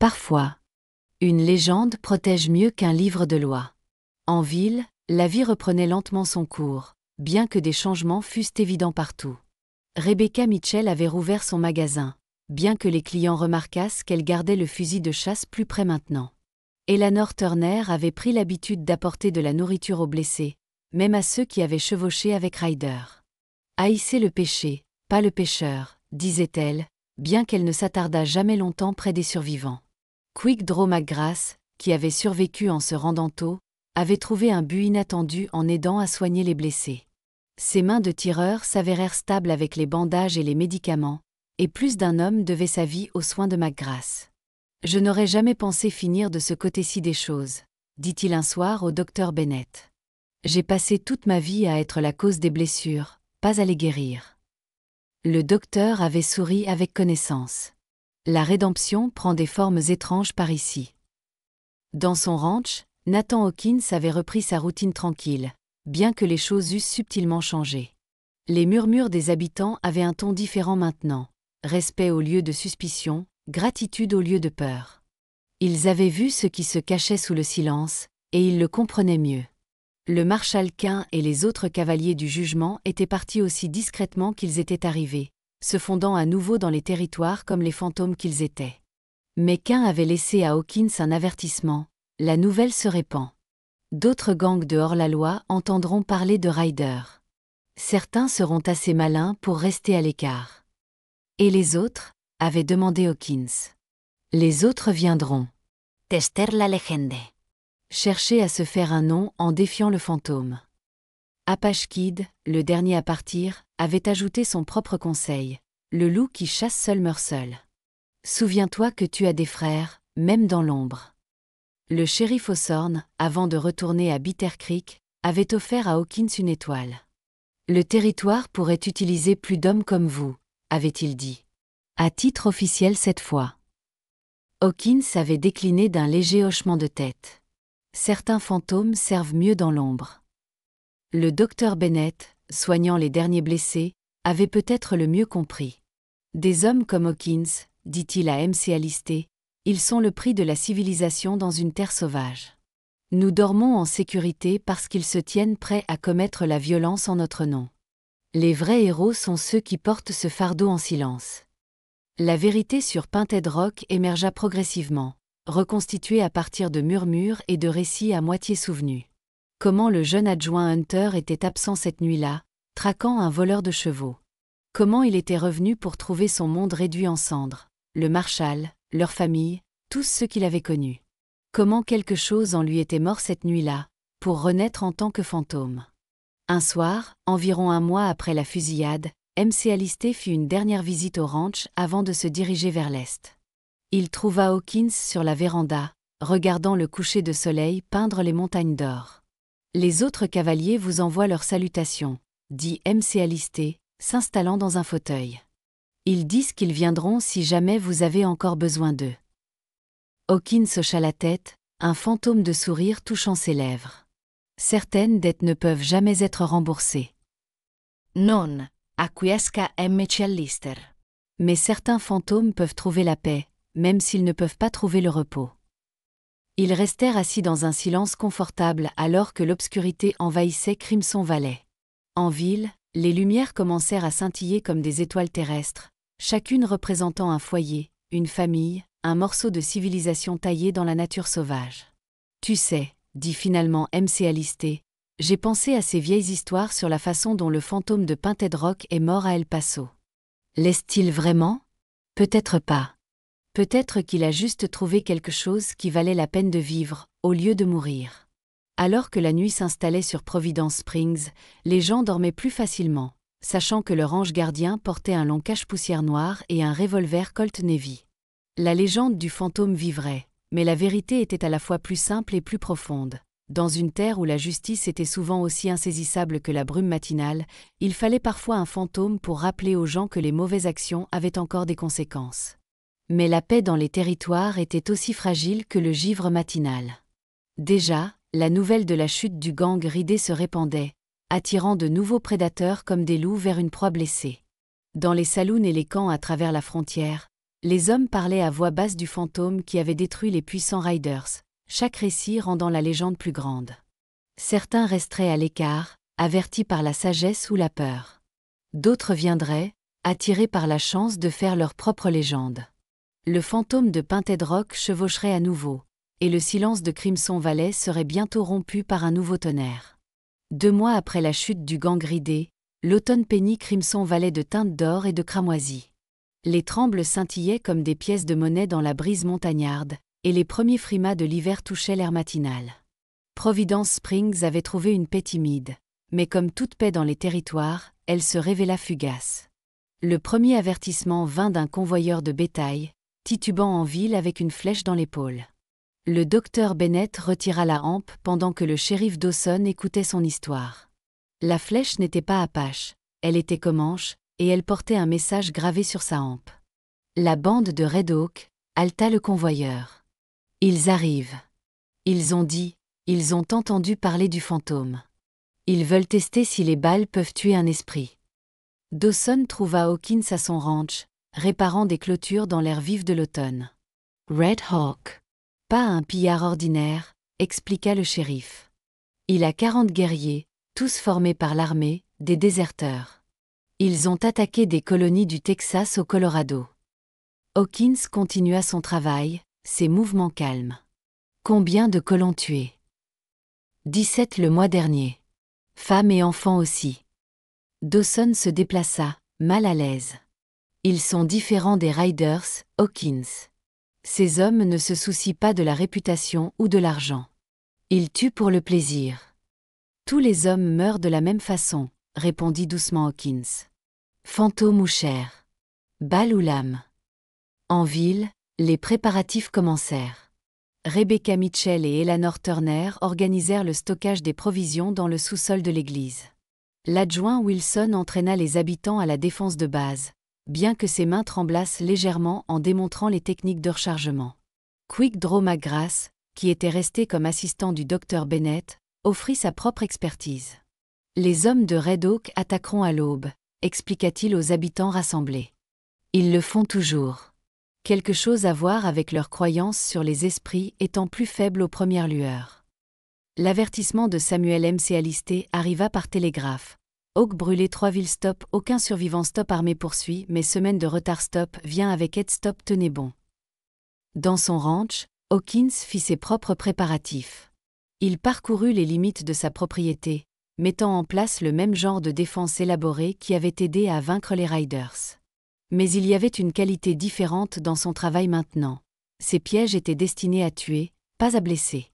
[SPEAKER 1] Parfois, une légende protège mieux qu'un livre de loi. En ville, la vie reprenait lentement son cours, bien que des changements fussent évidents partout. Rebecca Mitchell avait rouvert son magasin, bien que les clients remarquassent qu'elle gardait le fusil de chasse plus près maintenant. Eleanor Turner avait pris l'habitude d'apporter de la nourriture aux blessés, même à ceux qui avaient chevauché avec Ryder. Haïssez le péché, pas le pécheur, disait-elle, bien qu'elle ne s'attardât jamais longtemps près des survivants. Quick Draw McGrath, qui avait survécu en se rendant tôt, avait trouvé un but inattendu en aidant à soigner les blessés. Ses mains de tireur s'avérèrent stables avec les bandages et les médicaments, et plus d'un homme devait sa vie aux soins de McGrath. « Je n'aurais jamais pensé finir de ce côté-ci des choses, dit-il un soir au docteur Bennett. J'ai passé toute ma vie à être la cause des blessures, pas à les guérir. » Le docteur avait souri avec connaissance. La rédemption prend des formes étranges par ici. Dans son ranch, Nathan Hawkins avait repris sa routine tranquille, bien que les choses eussent subtilement changé. Les murmures des habitants avaient un ton différent maintenant, respect au lieu de suspicion, gratitude au lieu de peur. Ils avaient vu ce qui se cachait sous le silence, et ils le comprenaient mieux. Le marshal Quint et les autres cavaliers du jugement étaient partis aussi discrètement qu'ils étaient arrivés, se fondant à nouveau dans les territoires comme les fantômes qu'ils étaient. Mais Quint avait laissé à Hawkins un avertissement, la nouvelle se répand. D'autres gangs de hors-la-loi entendront parler de Ryder. Certains seront assez malins pour rester à l'écart. Et les autres ? Avait demandé Hawkins. Les autres viendront. Tester la légende. Chercher à se faire un nom en défiant le fantôme. Apache Kid, le dernier à partir, avait ajouté son propre conseil. Le loup qui chasse seul meurt seul. Souviens-toi que tu as des frères, même dans l'ombre. Le shérif Hawthorne, avant de retourner à Bitter Creek, avait offert à Hawkins une étoile. Le territoire pourrait utiliser plus d'hommes comme vous, avait-il dit. À titre officiel cette fois. Hawkins avait décliné d'un léger hochement de tête. Certains fantômes servent mieux dans l'ombre. Le docteur Bennett, soignant les derniers blessés, avait peut-être le mieux compris. Des hommes comme Hawkins, dit-il à MC Alisté, ils sont le prix de la civilisation dans une terre sauvage. Nous dormons en sécurité parce qu'ils se tiennent prêts à commettre la violence en notre nom. Les vrais héros sont ceux qui portent ce fardeau en silence. La vérité sur Painted Rock émergea progressivement, reconstituée à partir de murmures et de récits à moitié souvenus. Comment le jeune adjoint Hunter était absent cette nuit-là, traquant un voleur de chevaux. Comment il était revenu pour trouver son monde réduit en cendres, le marshal, leur famille, tous ceux qu'il avait connus. Comment quelque chose en lui était mort cette nuit-là, pour renaître en tant que fantôme. Un soir, environ un mois après la fusillade, MC Alisté fit une dernière visite au ranch avant de se diriger vers l'est. Il trouva Hawkins sur la véranda, regardant le coucher de soleil peindre les montagnes d'or. « Les autres cavaliers vous envoient leurs salutations, » dit MC Alisté, s'installant dans un fauteuil. « Ils disent qu'ils viendront si jamais vous avez encore besoin d'eux. » Hawkins hocha la tête, un fantôme de sourire touchant ses lèvres. « Certaines dettes ne peuvent jamais être remboursées. » Non. Acquiesca MC Allister. Mais certains fantômes peuvent trouver la paix, même s'ils ne peuvent pas trouver le repos. Ils restèrent assis dans un silence confortable alors que l'obscurité envahissait Crimson Valley. En ville, les lumières commencèrent à scintiller comme des étoiles terrestres, chacune représentant un foyer, une famille, un morceau de civilisation taillé dans la nature sauvage. « Tu sais, » dit finalement MC Alisté, j'ai pensé à ces vieilles histoires sur la façon dont le fantôme de Painted Rock est mort à El Paso. L'est-il vraiment ? Peut-être pas. Peut-être qu'il a juste trouvé quelque chose qui valait la peine de vivre, au lieu de mourir. Alors que la nuit s'installait sur Providence Springs, les gens dormaient plus facilement, sachant que leur ange gardien portait un long cache-poussière noir et un revolver Colt Navy. La légende du fantôme vivrait, mais la vérité était à la fois plus simple et plus profonde. Dans une terre où la justice était souvent aussi insaisissable que la brume matinale, il fallait parfois un fantôme pour rappeler aux gens que les mauvaises actions avaient encore des conséquences. Mais la paix dans les territoires était aussi fragile que le givre matinal. Déjà, la nouvelle de la chute du gang ridé se répandait, attirant de nouveaux prédateurs comme des loups vers une proie blessée. Dans les saloons et les camps à travers la frontière, les hommes parlaient à voix basse du fantôme qui avait détruit les puissants Riders, chaque récit rendant la légende plus grande. Certains resteraient à l'écart, avertis par la sagesse ou la peur. D'autres viendraient, attirés par la chance de faire leur propre légende. Le fantôme de Painted Rock chevaucherait à nouveau, et le silence de Crimson Valley serait bientôt rompu par un nouveau tonnerre. 2 mois après la chute du gang ridé, l'automne peignit Crimson Valley de teintes d'or et de cramoisie. Les trembles scintillaient comme des pièces de monnaie dans la brise montagnarde, et les premiers frimas de l'hiver touchaient l'air matinal. Providence Springs avait trouvé une paix timide, mais comme toute paix dans les territoires, elle se révéla fugace. Le premier avertissement vint d'un convoyeur de bétail, titubant en ville avec une flèche dans l'épaule. Le docteur Bennett retira la hampe pendant que le shérif Dawson écoutait son histoire. La flèche n'était pas Apache, elle était Comanche, et elle portait un message gravé sur sa hampe. La bande de Red Oak, haleta le convoyeur. Ils arrivent. Ils ont dit, ils ont entendu parler du fantôme. Ils veulent tester si les balles peuvent tuer un esprit. Dawson trouva Hawkins à son ranch, réparant des clôtures dans l'air vif de l'automne. Red Hawk. Pas un pillard ordinaire, expliqua le shérif. Il a 40 guerriers, tous formés par l'armée, des déserteurs. Ils ont attaqué des colonies du Texas au Colorado. Hawkins continua son travail, ses mouvements calmes. Combien de colons tués? 17 le mois dernier. Femmes et enfants aussi. Dawson se déplaça, mal à l'aise. Ils sont différents des Riders, Hawkins. Ces hommes ne se soucient pas de la réputation ou de l'argent. Ils tuent pour le plaisir. Tous les hommes meurent de la même façon, répondit doucement Hawkins. Fantôme ou chair? Balle ou lame? En ville, les préparatifs commencèrent. Rebecca Mitchell et Eleanor Turner organisèrent le stockage des provisions dans le sous-sol de l'église. L'adjoint Wilson entraîna les habitants à la défense de base, bien que ses mains tremblassent légèrement en démontrant les techniques de rechargement. Quick Draw McGrath, qui était resté comme assistant du docteur Bennett, offrit sa propre expertise. Les hommes de Red Oak attaqueront à l'aube, expliqua-t-il aux habitants rassemblés. Ils le font toujours. Quelque chose à voir avec leur croyance sur les esprits étant plus faible aux premières lueurs. L'avertissement de Samuel M.C. Alisté arriva par télégraphe. Oak brûlé 3 villes stop, aucun survivant stop armé poursuit, mais semaine de retard stop vient avec aide stop tenez bon. Dans son ranch, Hawkins fit ses propres préparatifs. Il parcourut les limites de sa propriété, mettant en place le même genre de défense élaborée qui avait aidé à vaincre les Riders. Mais il y avait une qualité différente dans son travail maintenant. Ses pièges étaient destinés à tuer, pas à blesser.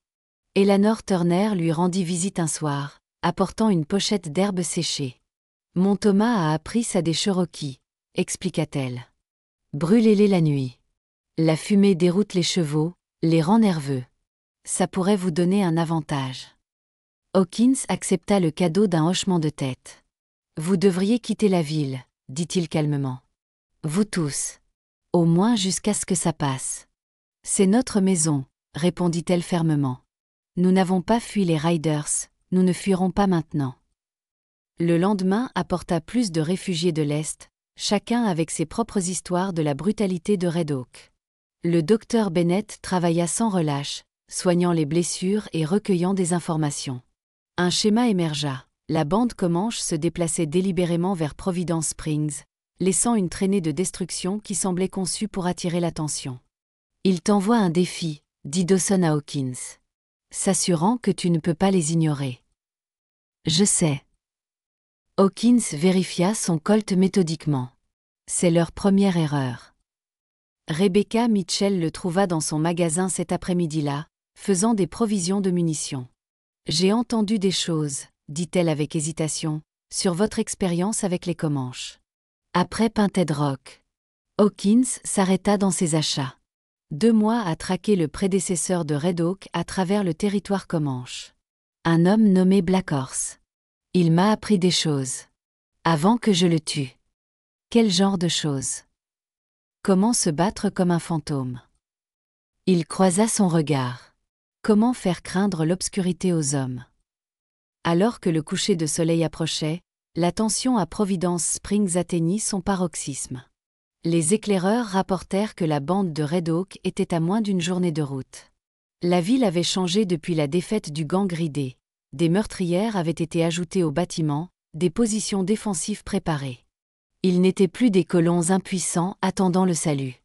[SPEAKER 1] Eleanor Turner lui rendit visite un soir, apportant une pochette d'herbes séchées. Mon Thomas a appris ça des Cherokees, expliqua-t-elle. Brûlez-les la nuit. La fumée déroute les chevaux, les rend nerveux. Ça pourrait vous donner un avantage. Hawkins accepta le cadeau d'un hochement de tête. Vous devriez quitter la ville, dit-il calmement. Vous tous. Au moins jusqu'à ce que ça passe. C'est notre maison, répondit-elle fermement. Nous n'avons pas fui les Riders, nous ne fuirons pas maintenant. Le lendemain apporta plus de réfugiés de l'Est, chacun avec ses propres histoires de la brutalité de Red Oak. Le docteur Bennett travailla sans relâche, soignant les blessures et recueillant des informations. Un schéma émergea. La bande Comanche se déplaçait délibérément vers Providence Springs, laissant une traînée de destruction qui semblait conçue pour attirer l'attention. « Il t'envoie un défi », dit Dawson à Hawkins, s'assurant que tu ne peux pas les ignorer. « Je sais. » Hawkins vérifia son colt méthodiquement. C'est leur première erreur. Rebecca Mitchell le trouva dans son magasin cet après-midi-là, faisant des provisions de munitions. « J'ai entendu des choses, » dit-elle avec hésitation, « sur votre expérience avec les Comanches. » Après Painted Rock, Hawkins s'arrêta dans ses achats. 2 mois à traquer le prédécesseur de Red Oak à travers le territoire Comanche. Un homme nommé Black Horse. Il m'a appris des choses. Avant que je le tue. Quel genre de choses? Comment se battre comme un fantôme? Il croisa son regard. Comment faire craindre l'obscurité aux hommes? Alors que le coucher de soleil approchait, la tension à Providence Springs atteignit son paroxysme. Les éclaireurs rapportèrent que la bande de Red Oak était à moins d'une journée de route. La ville avait changé depuis la défaite du gang Ridé. Des meurtrières avaient été ajoutées au bâtiment, des positions défensives préparées. Ils n'étaient plus des colons impuissants attendant le salut.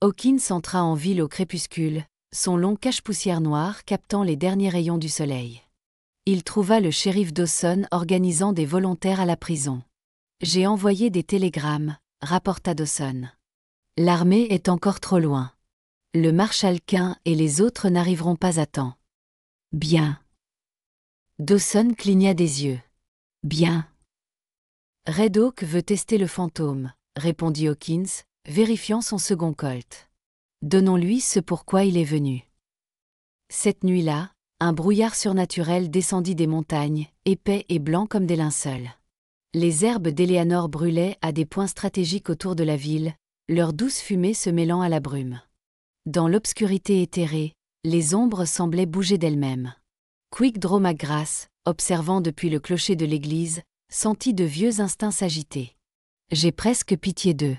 [SPEAKER 1] Hawkins entra en ville au crépuscule, son long cache-poussière noir captant les derniers rayons du soleil. Il trouva le shérif Dawson organisant des volontaires à la prison. « J'ai envoyé des télégrammes », rapporta Dawson. « L'armée est encore trop loin. Le marshal Quinn et les autres n'arriveront pas à temps. »« Bien. » Dawson cligna des yeux. « Bien. »« Red Oak veut tester le fantôme, » répondit Hawkins, vérifiant son second colt. « Donnons-lui ce pourquoi il est venu. » Cette nuit-là, un brouillard surnaturel descendit des montagnes, épais et blanc comme des linceuls. Les herbes d'Eleanor brûlaient à des points stratégiques autour de la ville, leur douce fumée se mêlant à la brume. Dans l'obscurité éthérée, les ombres semblaient bouger d'elles-mêmes. Quick Draw McGrath, observant depuis le clocher de l'église, sentit de vieux instincts s'agiter. « J'ai presque pitié d'eux. »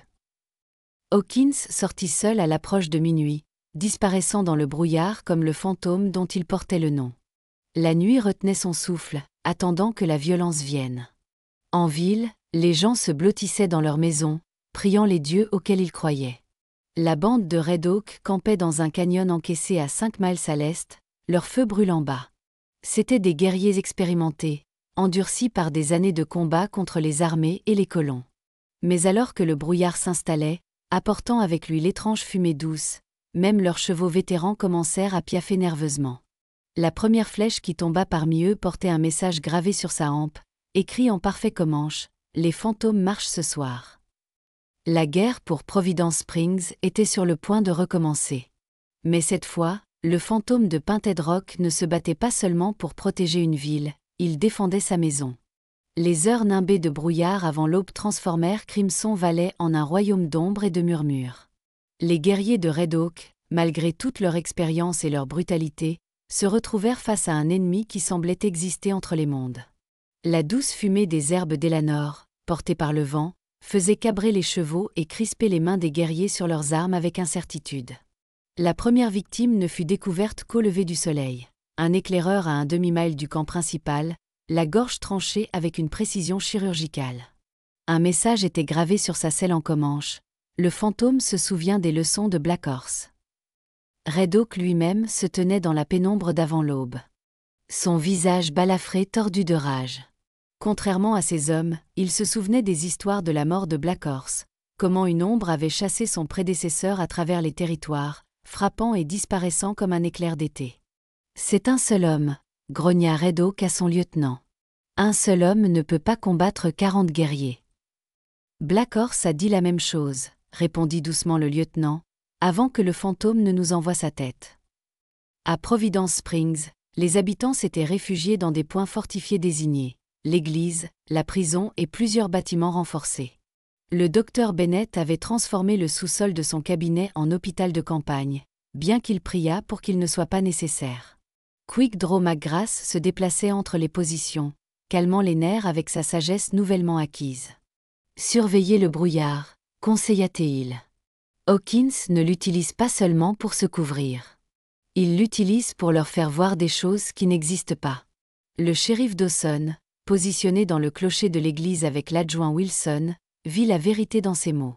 [SPEAKER 1] Hawkins sortit seul à l'approche de minuit, disparaissant dans le brouillard comme le fantôme dont il portait le nom. La nuit retenait son souffle, attendant que la violence vienne. En ville, les gens se blottissaient dans leurs maisons, priant les dieux auxquels ils croyaient. La bande de Red Oak campait dans un canyon encaissé à 5 miles à l'est, leur feu brûlant bas. C'étaient des guerriers expérimentés, endurcis par des années de combat contre les armées et les colons. Mais alors que le brouillard s'installait, apportant avec lui l'étrange fumée douce, même leurs chevaux vétérans commencèrent à piaffer nerveusement. La première flèche qui tomba parmi eux portait un message gravé sur sa hampe, écrit en parfait comanche, « Les fantômes marchent ce soir ». La guerre pour Providence Springs était sur le point de recommencer. Mais cette fois, le fantôme de Painted Rock ne se battait pas seulement pour protéger une ville, il défendait sa maison. Les heures nimbées de brouillard avant l'aube transformèrent Crimson Valley en un royaume d'ombre et de murmures. Les guerriers de Red Oak, malgré toute leur expérience et leur brutalité, se retrouvèrent face à un ennemi qui semblait exister entre les mondes. La douce fumée des herbes d'Eleanor, portée par le vent, faisait cabrer les chevaux et crisper les mains des guerriers sur leurs armes avec incertitude. La première victime ne fut découverte qu'au lever du soleil. Un éclaireur à un demi-mile du camp principal, la gorge tranchée avec une précision chirurgicale. Un message était gravé sur sa selle en comanche. Le fantôme se souvient des leçons de Black Horse. Red Oak lui-même se tenait dans la pénombre d'avant l'aube. Son visage balafré tordu de rage. Contrairement à ses hommes, il se souvenait des histoires de la mort de Black Horse, comment une ombre avait chassé son prédécesseur à travers les territoires, frappant et disparaissant comme un éclair d'été. « C'est un seul homme », grogna Red Oak à son lieutenant. « Un seul homme ne peut pas combattre 40 guerriers. » Black Horse a dit la même chose, répondit doucement le lieutenant, avant que le fantôme ne nous envoie sa tête. À Providence Springs, les habitants s'étaient réfugiés dans des points fortifiés désignés, l'église, la prison et plusieurs bâtiments renforcés. Le docteur Bennett avait transformé le sous-sol de son cabinet en hôpital de campagne, bien qu'il priât pour qu'il ne soit pas nécessaire. Quick Draw McGrath se déplaçait entre les positions, calmant les nerfs avec sa sagesse nouvellement acquise. « Surveillez le brouillard », conseilla-t-il. Hawkins ne l'utilise pas seulement pour se couvrir. Il l'utilise pour leur faire voir des choses qui n'existent pas. Le shérif Dawson, positionné dans le clocher de l'église avec l'adjoint Wilson, vit la vérité dans ces mots.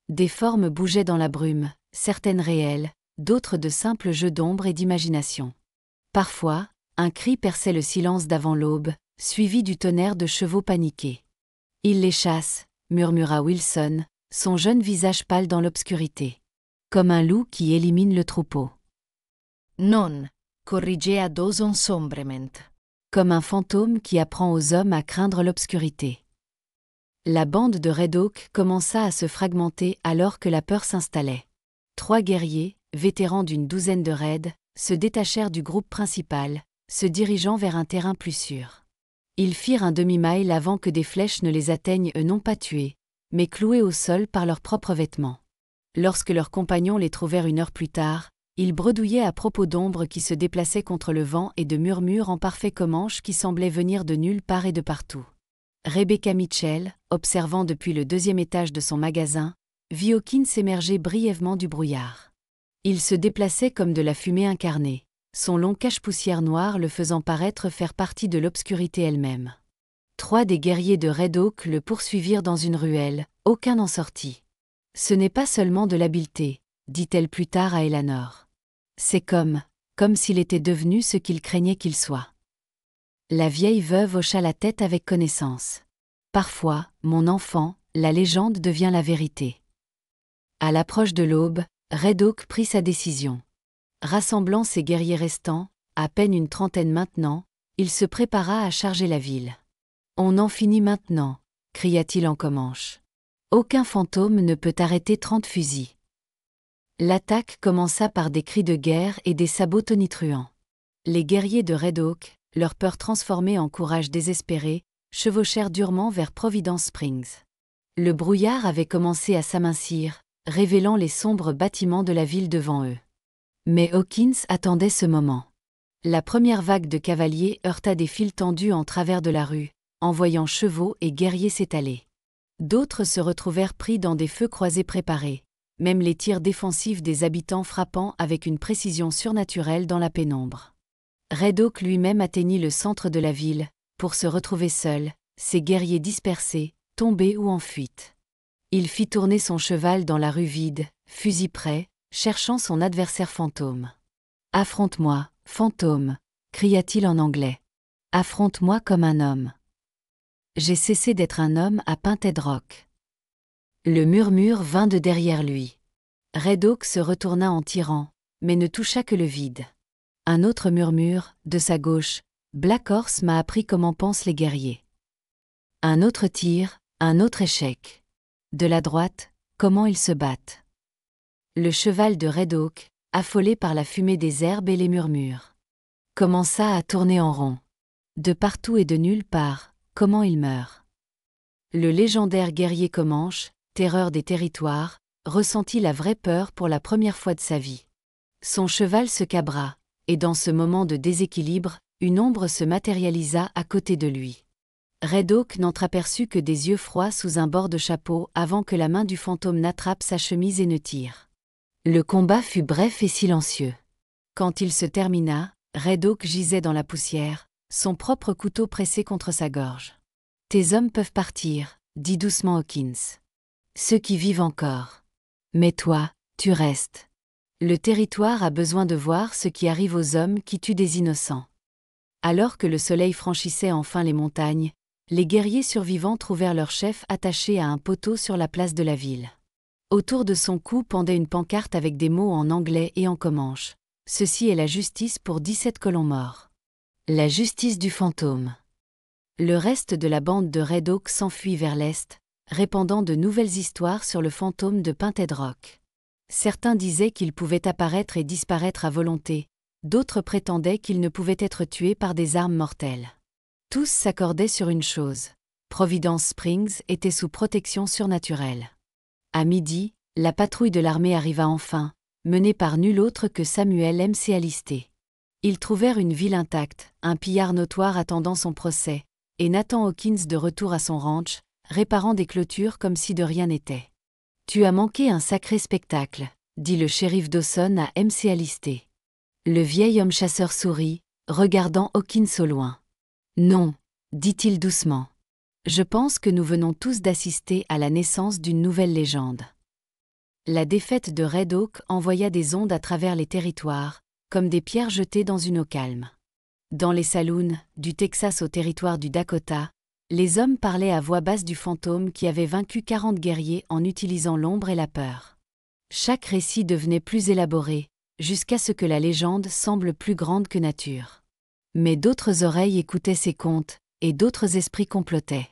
[SPEAKER 1] Des formes bougeaient dans la brume, certaines réelles, d'autres de simples jeux d'ombre et d'imagination. Parfois, un cri perçait le silence d'avant l'aube, suivi du tonnerre de chevaux paniqués. « Il les chasse », murmura Wilson, son jeune visage pâle dans l'obscurité. Comme un loup qui élimine le troupeau. « Non, corrigea Dawson sombrement. » Comme un fantôme qui apprend aux hommes à craindre l'obscurité. La bande de Red Oak commença à se fragmenter alors que la peur s'installait. 3 guerriers, vétérans d'une douzaine de raids, se détachèrent du groupe principal, se dirigeant vers un terrain plus sûr. Ils firent un demi-mile avant que des flèches ne les atteignent, eux non pas tués, mais cloués au sol par leurs propres vêtements. Lorsque leurs compagnons les trouvèrent une heure plus tard, Il bredouillait à propos d'ombres qui se déplaçaient contre le vent et de murmures en parfait comanche qui semblaient venir de nulle part et de partout. Rebecca Mitchell, observant depuis le 2e étage de son magasin, vit Hawkins émerger brièvement du brouillard. Il se déplaçait comme de la fumée incarnée, son long cache-poussière noir le faisant paraître faire partie de l'obscurité elle-même. 3 des guerriers de Red Oak le poursuivirent dans une ruelle, aucun n'en sortit. « Ce n'est pas seulement de l'habileté », dit-elle plus tard à Eleanor. « C'est comme s'il était devenu ce qu'il craignait qu'il soit. » La vieille veuve hocha la tête avec connaissance. « Parfois, mon enfant, la légende devient la vérité. » À l'approche de l'aube, Red Oak prit sa décision. Rassemblant ses guerriers restants, à peine une trentaine maintenant, il se prépara à charger la ville. « On en finit maintenant », cria-t-il en comanche. « Aucun fantôme ne peut arrêter 30 fusils. » L'attaque commença par des cris de guerre et des sabots tonitruants. Les guerriers de Red Oak, leur peur transformée en courage désespéré, chevauchèrent durement vers Providence Springs. Le brouillard avait commencé à s'amincir, révélant les sombres bâtiments de la ville devant eux. Mais Hawkins attendait ce moment. La première vague de cavaliers heurta des fils tendus en travers de la rue, envoyant chevaux et guerriers s'étaler. D'autres se retrouvèrent pris dans des feux croisés préparés, même les tirs défensifs des habitants frappant avec une précision surnaturelle dans la pénombre. Red Oak lui-même atteignit le centre de la ville, pour se retrouver seul, ses guerriers dispersés, tombés ou en fuite. Il fit tourner son cheval dans la rue vide, fusil prêt, cherchant son adversaire fantôme. « Affronte-moi, fantôme !» cria-t-il en anglais. « Affronte-moi comme un homme. J'ai cessé d'être un homme à Painted Rock. » Le murmure vint de derrière lui. Red Oak se retourna en tirant, mais ne toucha que le vide. Un autre murmure, de sa gauche, « Black Horse m'a appris comment pensent les guerriers. » Un autre tir, un autre échec. De la droite, comment ils se battent. Le cheval de Red Oak, affolé par la fumée des herbes et les murmures, commença à tourner en rond. De partout et de nulle part, comment il meurt. Le légendaire guerrier Comanche, terreur des territoires, ressentit la vraie peur pour la première fois de sa vie. Son cheval se cabra, et dans ce moment de déséquilibre, une ombre se matérialisa à côté de lui. Red Oak n'entreaperçut que des yeux froids sous un bord de chapeau avant que la main du fantôme n'attrape sa chemise et ne tire. Le combat fut bref et silencieux. Quand il se termina, Red Oak gisait dans la poussière, son propre couteau pressé contre sa gorge. « Tes hommes peuvent partir, » dit doucement Hawkins. « Ceux qui vivent encore. Mais toi, tu restes. Le territoire a besoin de voir ce qui arrive aux hommes qui tuent des innocents. » Alors que le soleil franchissait enfin les montagnes, les guerriers survivants trouvèrent leur chef attaché à un poteau sur la place de la ville. Autour de son cou pendait une pancarte avec des mots en anglais et en comanche. « Ceci est la justice pour 17 colons morts. » La justice du fantôme. Le reste de la bande de Red Oak s'enfuit vers l'est, répandant de nouvelles histoires sur le fantôme de Painted Rock. Certains disaient qu'il pouvait apparaître et disparaître à volonté, d'autres prétendaient qu'il ne pouvait être tué par des armes mortelles. Tous s'accordaient sur une chose: Providence Springs était sous protection surnaturelle. À midi, la patrouille de l'armée arriva enfin, menée par nul autre que Samuel McAllister. Ils trouvèrent une ville intacte, un pillard notoire attendant son procès, et Nathan Hawkins de retour à son ranch, réparant des clôtures comme si de rien n'était. « Tu as manqué un sacré spectacle, » dit le shérif Dawson à McAllister. Le vieil homme chasseur sourit, regardant Hawkins au loin. « Non, » dit-il doucement. « Je pense que nous venons tous d'assister à la naissance d'une nouvelle légende. » La défaite de Red Oak envoya des ondes à travers les territoires, comme des pierres jetées dans une eau calme. Dans les saloons, du Texas au territoire du Dakota, les hommes parlaient à voix basse du fantôme qui avait vaincu 40 guerriers en utilisant l'ombre et la peur. Chaque récit devenait plus élaboré, jusqu'à ce que la légende semble plus grande que nature. Mais d'autres oreilles écoutaient ces contes, et d'autres esprits complotaient.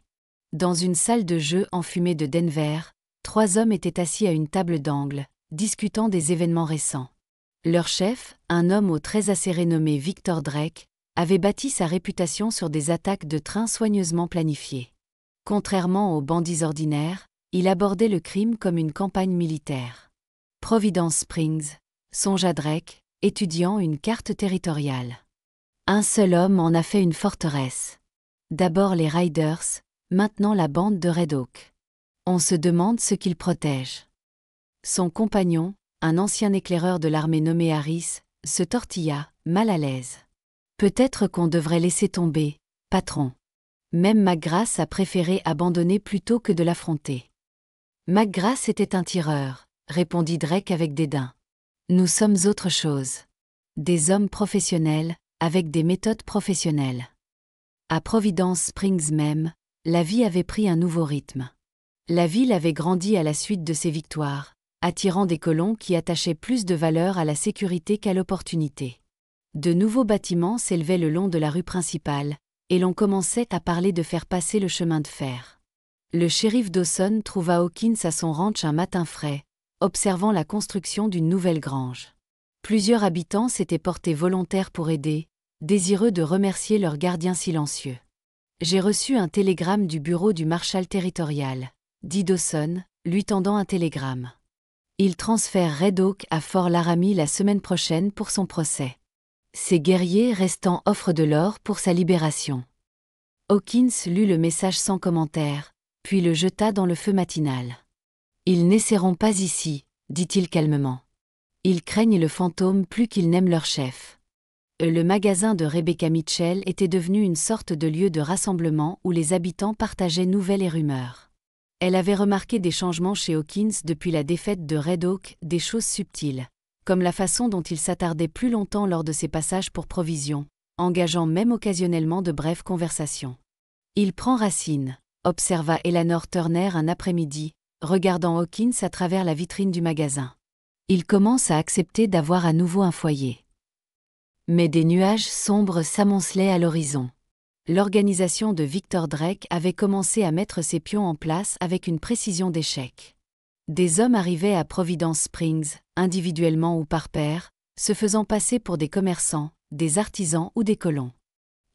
[SPEAKER 1] Dans une salle de jeu enfumée de Denver, 3 hommes étaient assis à une table d'angle, discutant des événements récents. Leur chef, un homme au très acéré nommé Victor Drake, avait bâti sa réputation sur des attaques de trains soigneusement planifiées. Contrairement aux bandits ordinaires, il abordait le crime comme une campagne militaire. Providence Springs, songea Drake, étudiant une carte territoriale. Un seul homme en a fait une forteresse. D'abord les Riders, maintenant la bande de Red Hawk. On se demande ce qu'ils protègent. Son compagnon, un ancien éclaireur de l'armée nommé Harris, se tortilla, mal à l'aise. Peut-être qu'on devrait laisser tomber, patron. Même McGrath a préféré abandonner plutôt que de l'affronter. McGrath était un tireur, répondit Drake avec dédain. Nous sommes autre chose. Des hommes professionnels, avec des méthodes professionnelles. À Providence Springs même, la vie avait pris un nouveau rythme. La ville avait grandi à la suite de ses victoires, attirant des colons qui attachaient plus de valeur à la sécurité qu'à l'opportunité. De nouveaux bâtiments s'élevaient le long de la rue principale, et l'on commençait à parler de faire passer le chemin de fer. Le shérif Dawson trouva Hawkins à son ranch un matin frais, observant la construction d'une nouvelle grange. Plusieurs habitants s'étaient portés volontaires pour aider, désireux de remercier leur gardien silencieux. « J'ai reçu un télégramme du bureau du marshal territorial », dit Dawson, lui tendant un télégramme. Il transfère Red Hawk à Fort Laramie la semaine prochaine pour son procès. Ses guerriers restants offrent de l'or pour sa libération. Hawkins lut le message sans commentaire, puis le jeta dans le feu matinal. « Ils n'essaieront pas ici, dit-il calmement. Ils craignent le fantôme plus qu'ils n'aiment leur chef. » Le magasin de Rebecca Mitchell était devenu une sorte de lieu de rassemblement où les habitants partageaient nouvelles et rumeurs. Elle avait remarqué des changements chez Hawkins depuis la défaite de Red Hawk, des choses subtiles, comme la façon dont il s'attardait plus longtemps lors de ses passages pour provisions, engageant même occasionnellement de brèves conversations. « Il prend racine », observa Eleanor Turner un après-midi, regardant Hawkins à travers la vitrine du magasin. « Il commence à accepter d'avoir à nouveau un foyer. » Mais des nuages sombres s'amoncelaient à l'horizon. L'organisation de Victor Drake avait commencé à mettre ses pions en place avec une précision d'échec. Des hommes arrivaient à Providence Springs, individuellement ou par paires, se faisant passer pour des commerçants, des artisans ou des colons.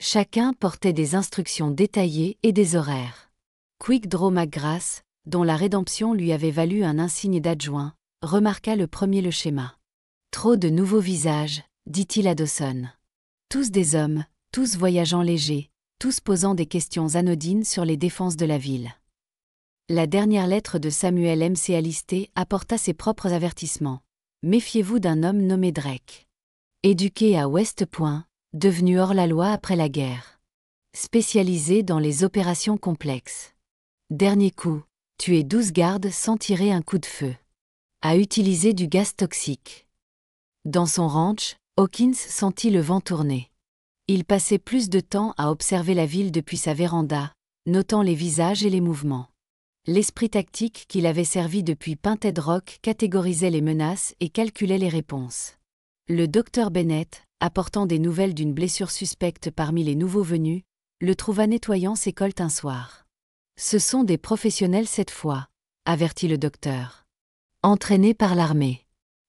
[SPEAKER 1] Chacun portait des instructions détaillées et des horaires. Quick Draw McGrath, dont la rédemption lui avait valu un insigne d'adjoint, remarqua le premier le schéma. « Trop de nouveaux visages », dit-il à Dawson. Tous des hommes, tous voyageant légers, tous posant des questions anodines sur les défenses de la ville. La dernière lettre de Samuel McAllister apporta ses propres avertissements. Méfiez-vous d'un homme nommé Drake. Éduqué à West Point, devenu hors-la-loi après la guerre. Spécialisé dans les opérations complexes. Dernier coup, tuer 12 gardes sans tirer un coup de feu. A utilisé du gaz toxique. Dans son ranch, Hawkins sentit le vent tourner. Il passait plus de temps à observer la ville depuis sa véranda, notant les visages et les mouvements. L'esprit tactique qu'il avait servi depuis Painted Rock catégorisait les menaces et calculait les réponses. Le docteur Bennett, apportant des nouvelles d'une blessure suspecte parmi les nouveaux venus, le trouva nettoyant ses colts un soir. « Ce sont des professionnels cette fois », avertit le docteur. « Entraînés par l'armée.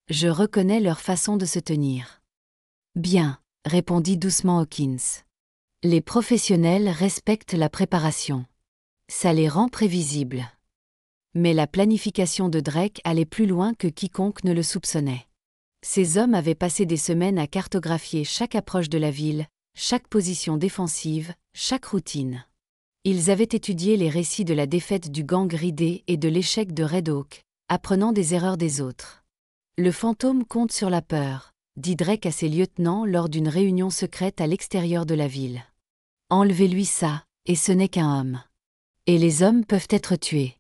[SPEAKER 1] Je reconnais leur façon de se tenir. » « Bien, » répondit doucement Hawkins. « Les professionnels respectent la préparation. Ça les rend prévisibles. » Mais la planification de Drake allait plus loin que quiconque ne le soupçonnait. Ces hommes avaient passé des semaines à cartographier chaque approche de la ville, chaque position défensive, chaque routine. Ils avaient étudié les récits de la défaite du gang ridé et de l'échec de Red Hawk, apprenant des erreurs des autres. « Le fantôme compte sur la peur », dit Drake à ses lieutenants lors d'une réunion secrète à l'extérieur de la ville. « Enlevez-lui ça, et ce n'est qu'un homme. Et les hommes peuvent être tués. »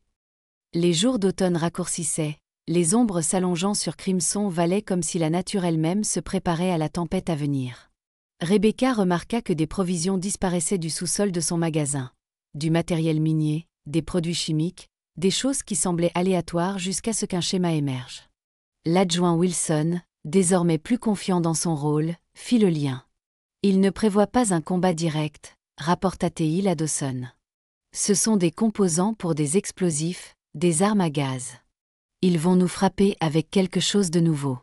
[SPEAKER 1] Les jours d'automne raccourcissaient, les ombres s'allongeant sur Crimson Valley comme si la nature elle-même se préparait à la tempête à venir. Rebecca remarqua que des provisions disparaissaient du sous-sol de son magasin. Du matériel minier, des produits chimiques, des choses qui semblaient aléatoires jusqu'à ce qu'un schéma émerge. L'adjoint Wilson, désormais plus confiant dans son rôle, fit le lien. « Il ne prévoit pas un combat direct », rapporta Teil à Dawson. « Ce sont des composants pour des explosifs, des armes à gaz. Ils vont nous frapper avec quelque chose de nouveau. »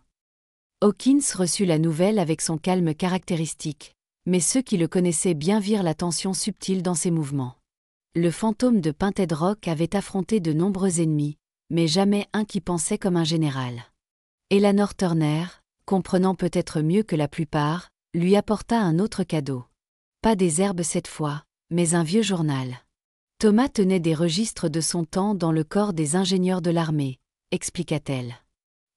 [SPEAKER 1] Hawkins reçut la nouvelle avec son calme caractéristique, mais ceux qui le connaissaient bien virent la tension subtile dans ses mouvements. Le fantôme de Painted Rock avait affronté de nombreux ennemis, mais jamais un qui pensait comme un général. Eleanor Turner, comprenant peut-être mieux que la plupart, lui apporta un autre cadeau. Pas des herbes cette fois, mais un vieux journal. Thomas tenait des registres de son temps dans le corps des ingénieurs de l'armée, expliqua-t-elle.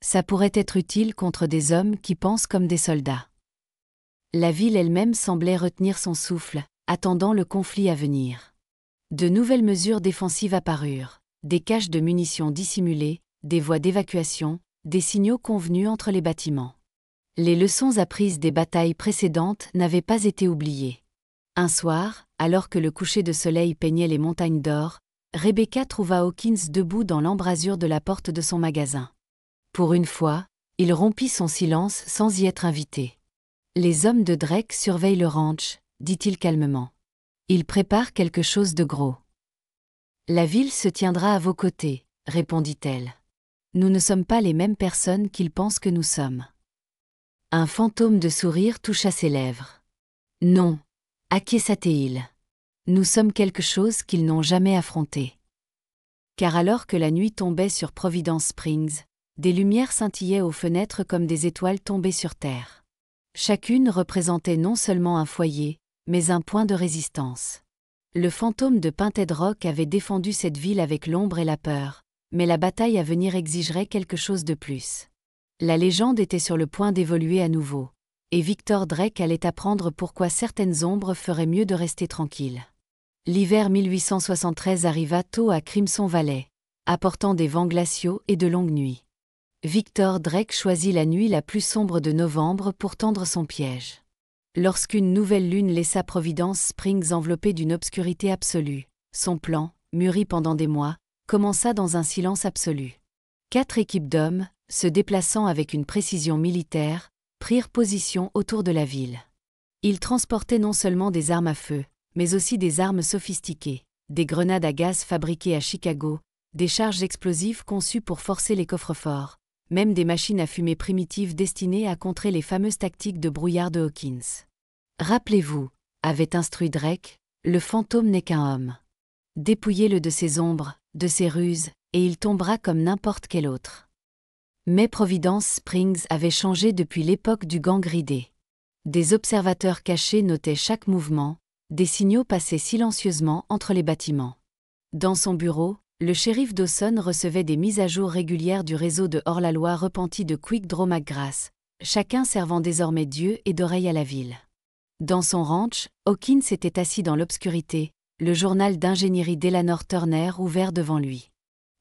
[SPEAKER 1] Ça pourrait être utile contre des hommes qui pensent comme des soldats. La ville elle-même semblait retenir son souffle, attendant le conflit à venir. De nouvelles mesures défensives apparurent, des caches de munitions dissimulées, des voies d'évacuation, des signaux convenus entre les bâtiments. Les leçons apprises des batailles précédentes n'avaient pas été oubliées. Un soir, alors que le coucher de soleil peignait les montagnes d'or, Rebecca trouva Hawkins debout dans l'embrasure de la porte de son magasin. Pour une fois, il rompit son silence sans y être invité. « Les hommes de Drake surveillent le ranch », dit-il calmement. « Ils préparent quelque chose de gros. »« La ville se tiendra à vos côtés », répondit-elle. « Nous ne sommes pas les mêmes personnes qu'ils pensent que nous sommes. » Un fantôme de sourire toucha ses lèvres. « Non, acquiesça-t-il. Nous sommes quelque chose qu'ils n'ont jamais affronté. » Car alors que la nuit tombait sur Providence Springs, des lumières scintillaient aux fenêtres comme des étoiles tombées sur terre. Chacune représentait non seulement un foyer, mais un point de résistance. Le fantôme de Painted Rock avait défendu cette ville avec l'ombre et la peur, mais la bataille à venir exigerait quelque chose de plus. La légende était sur le point d'évoluer à nouveau, et Victor Drake allait apprendre pourquoi certaines ombres feraient mieux de rester tranquilles. L'hiver 1873 arriva tôt à Crimson Valley, apportant des vents glaciaux et de longues nuits. Victor Drake choisit la nuit la plus sombre de novembre pour tendre son piège. Lorsqu'une nouvelle lune laissa Providence Springs enveloppée d'une obscurité absolue, son plan, mûri pendant des mois, commença dans un silence absolu. 4 équipes d'hommes, se déplaçant avec une précision militaire, prirent position autour de la ville. Ils transportaient non seulement des armes à feu, mais aussi des armes sophistiquées, des grenades à gaz fabriquées à Chicago, des charges explosives conçues pour forcer les coffres-forts, même des machines à fumer primitives destinées à contrer les fameuses tactiques de brouillard de Hawkins. « Rappelez-vous, » avait instruit Drake, « le fantôme n'est qu'un homme. Dépouillez-le de ses ombres, de ses ruses, et il tombera comme n'importe quel autre. » Mais Providence Springs avait changé depuis l'époque du gang ridé. Des observateurs cachés notaient chaque mouvement, des signaux passaient silencieusement entre les bâtiments. Dans son bureau, le shérif Dawson recevait des mises à jour régulières du réseau de hors-la-loi repenti de Quick Draw McGrath, chacun servant désormais d'yeux et d'oreilles à la ville. Dans son ranch, Hawkins était assis dans l'obscurité, le journal d'ingénierie d'Eleanor Turner ouvert devant lui.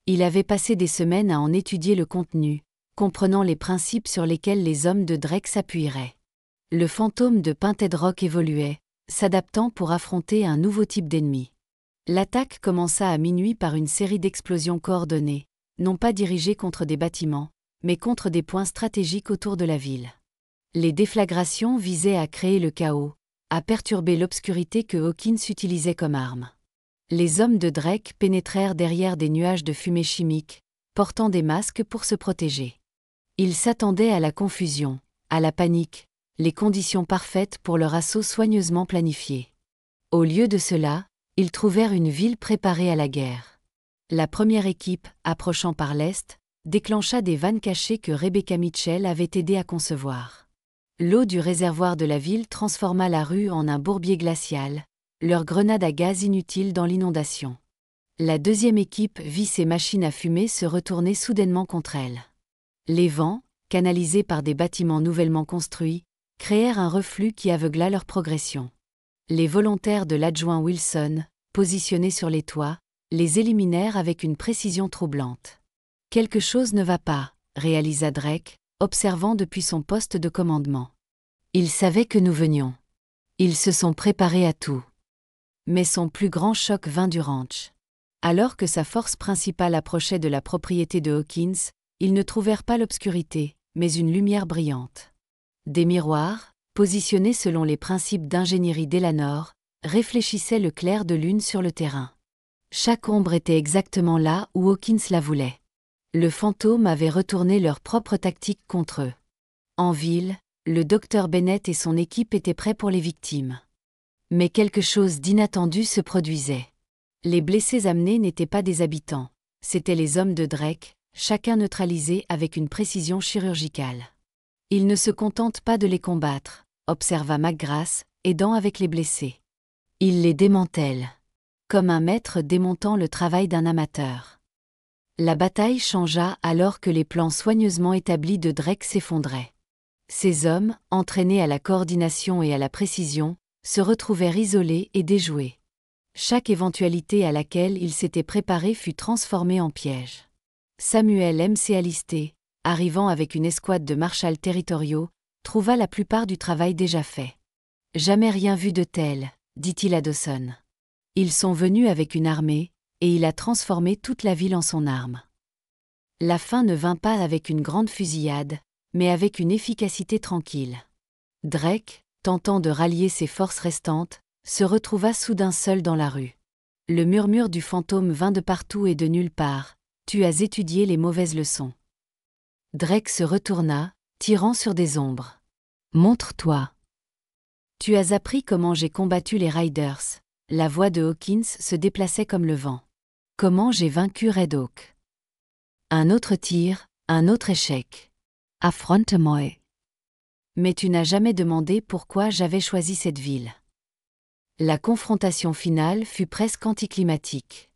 [SPEAKER 1] Il avait passé des semaines à en étudier le contenu, comprenant les principes sur lesquels les hommes de Drake s'appuieraient. Le fantôme de Painted Rock évoluait, s'adaptant pour affronter un nouveau type d'ennemi. L'attaque commença à minuit par une série d'explosions coordonnées, non pas dirigées contre des bâtiments, mais contre des points stratégiques autour de la ville. Les déflagrations visaient à créer le chaos, à perturber l'obscurité que Hawkins utilisait comme arme. Les hommes de Drake pénétrèrent derrière des nuages de fumée chimique, portant des masques pour se protéger. Ils s'attendaient à la confusion, à la panique, les conditions parfaites pour leur assaut soigneusement planifié. Au lieu de cela, ils trouvèrent une ville préparée à la guerre. La première équipe, approchant par l'est, déclencha des vannes cachées que Rebecca Mitchell avait aidé à concevoir. L'eau du réservoir de la ville transforma la rue en un bourbier glacial, leur grenade à gaz inutile dans l'inondation. La deuxième équipe vit ses machines à fumer se retourner soudainement contre elle. Les vents, canalisés par des bâtiments nouvellement construits, créèrent un reflux qui aveugla leur progression. Les volontaires de l'adjoint Wilson, positionnés sur les toits, les éliminèrent avec une précision troublante. « Quelque chose ne va pas », réalisa Drake, observant depuis son poste de commandement. Ils savaient que nous venions. Ils se sont préparés à tout. Mais son plus grand choc vint du ranch. Alors que sa force principale approchait de la propriété de Hawkins, ils ne trouvèrent pas l'obscurité, mais une lumière brillante. Des miroirs, positionnés selon les principes d'ingénierie d'Eleanor, réfléchissaient le clair de lune sur le terrain. Chaque ombre était exactement là où Hawkins la voulait. Le fantôme avait retourné leur propre tactique contre eux. En ville, le docteur Bennett et son équipe étaient prêts pour les victimes. Mais quelque chose d'inattendu se produisait. Les blessés amenés n'étaient pas des habitants, c'étaient les hommes de Drake, chacun neutralisé avec une précision chirurgicale. Il ne se contente pas de les combattre, observa McGrath, aidant avec les blessés. Il les démantèle. Comme un maître démontant le travail d'un amateur. La bataille changea alors que les plans soigneusement établis de Drake s'effondraient. Ces hommes, entraînés à la coordination et à la précision, se retrouvèrent isolés et déjoués. Chaque éventualité à laquelle ils s'étaient préparés fut transformée en piège. Samuel McAllister, arrivant avec une escouade de marshals territoriaux, trouva la plupart du travail déjà fait. « Jamais rien vu de tel », dit-il à Dawson. Ils sont venus avec une armée, et il a transformé toute la ville en son arme. La fin ne vint pas avec une grande fusillade, mais avec une efficacité tranquille. Drake, tentant de rallier ses forces restantes, se retrouva soudain seul dans la rue. Le murmure du fantôme vint de partout et de nulle part. « Tu as étudié les mauvaises leçons. » Drake se retourna, tirant sur des ombres. « Montre-toi. » « Tu as appris comment j'ai combattu les Riders. » La voix de Hawkins se déplaçait comme le vent. « Comment j'ai vaincu Red Hawk. » Un autre tir, un autre échec. « Affronte-moi. » Mais tu n'as jamais demandé pourquoi j'avais choisi cette ville. La confrontation finale fut presque anticlimatique.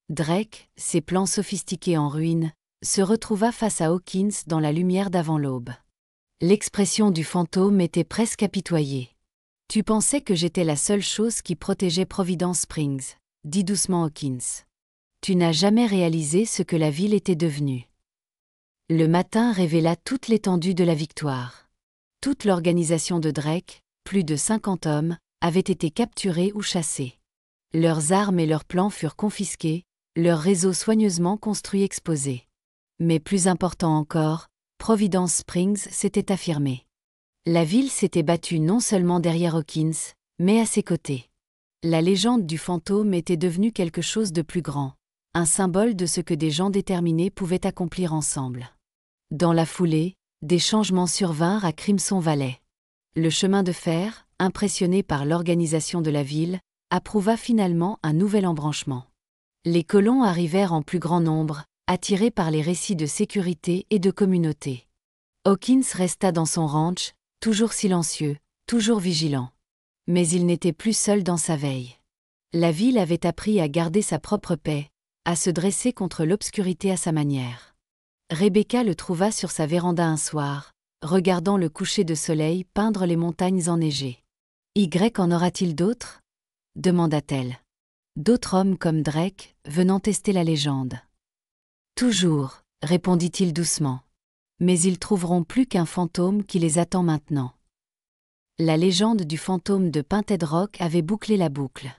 [SPEAKER 1] Drake, ses plans sophistiqués en ruine, se retrouva face à Hawkins dans la lumière d'avant l'aube. L'expression du fantôme était presque apitoyée. « Tu pensais que j'étais la seule chose qui protégeait Providence Springs, » dit doucement Hawkins. « Tu n'as jamais réalisé ce que la ville était devenue. » Le matin révéla toute l'étendue de la victoire. Toute l'organisation de Drake, plus de 50 hommes, avait été capturée ou chassés. Leurs armes et leurs plans furent confisqués, leur réseau soigneusement construit exposé. Mais plus important encore, Providence Springs s'était affirmée. La ville s'était battue non seulement derrière Hawkins, mais à ses côtés. La légende du fantôme était devenue quelque chose de plus grand, un symbole de ce que des gens déterminés pouvaient accomplir ensemble. Dans la foulée, des changements survinrent à Crimson Valley. Le chemin de fer, impressionné par l'organisation de la ville, approuva finalement un nouvel embranchement. Les colons arrivèrent en plus grand nombre, attirés par les récits de sécurité et de communauté. Hawkins resta dans son ranch, toujours silencieux, toujours vigilant. Mais il n'était plus seul dans sa veille. La ville avait appris à garder sa propre paix, à se dresser contre l'obscurité à sa manière. Rebecca le trouva sur sa véranda un soir, regardant le coucher de soleil peindre les montagnes enneigées. « Y en aura-t-il d'autres » demanda-t-elle. « D'autres hommes comme Drake, venant tester la légende. »« Toujours, » répondit-il doucement. « Mais ils trouveront plus qu'un fantôme qui les attend maintenant. » La légende du fantôme de Painted Rock avait bouclé la boucle.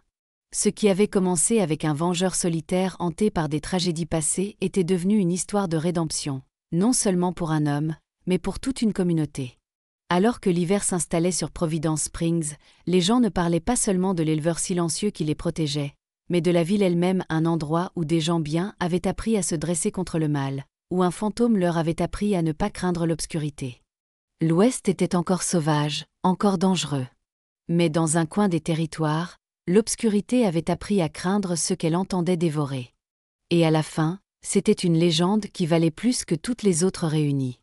[SPEAKER 1] Ce qui avait commencé avec un vengeur solitaire hanté par des tragédies passées était devenu une histoire de rédemption, non seulement pour un homme, mais pour toute une communauté. Alors que l'hiver s'installait sur Providence Springs, les gens ne parlaient pas seulement de l'éleveur silencieux qui les protégeait, mais de la ville elle-même, un endroit où des gens bien avaient appris à se dresser contre le mal, où un fantôme leur avait appris à ne pas craindre l'obscurité. L'Ouest était encore sauvage, encore dangereux. Mais dans un coin des territoires, l'obscurité avait appris à craindre ce qu'elle entendait dévorer. Et à la fin, c'était une légende qui valait plus que toutes les autres réunies.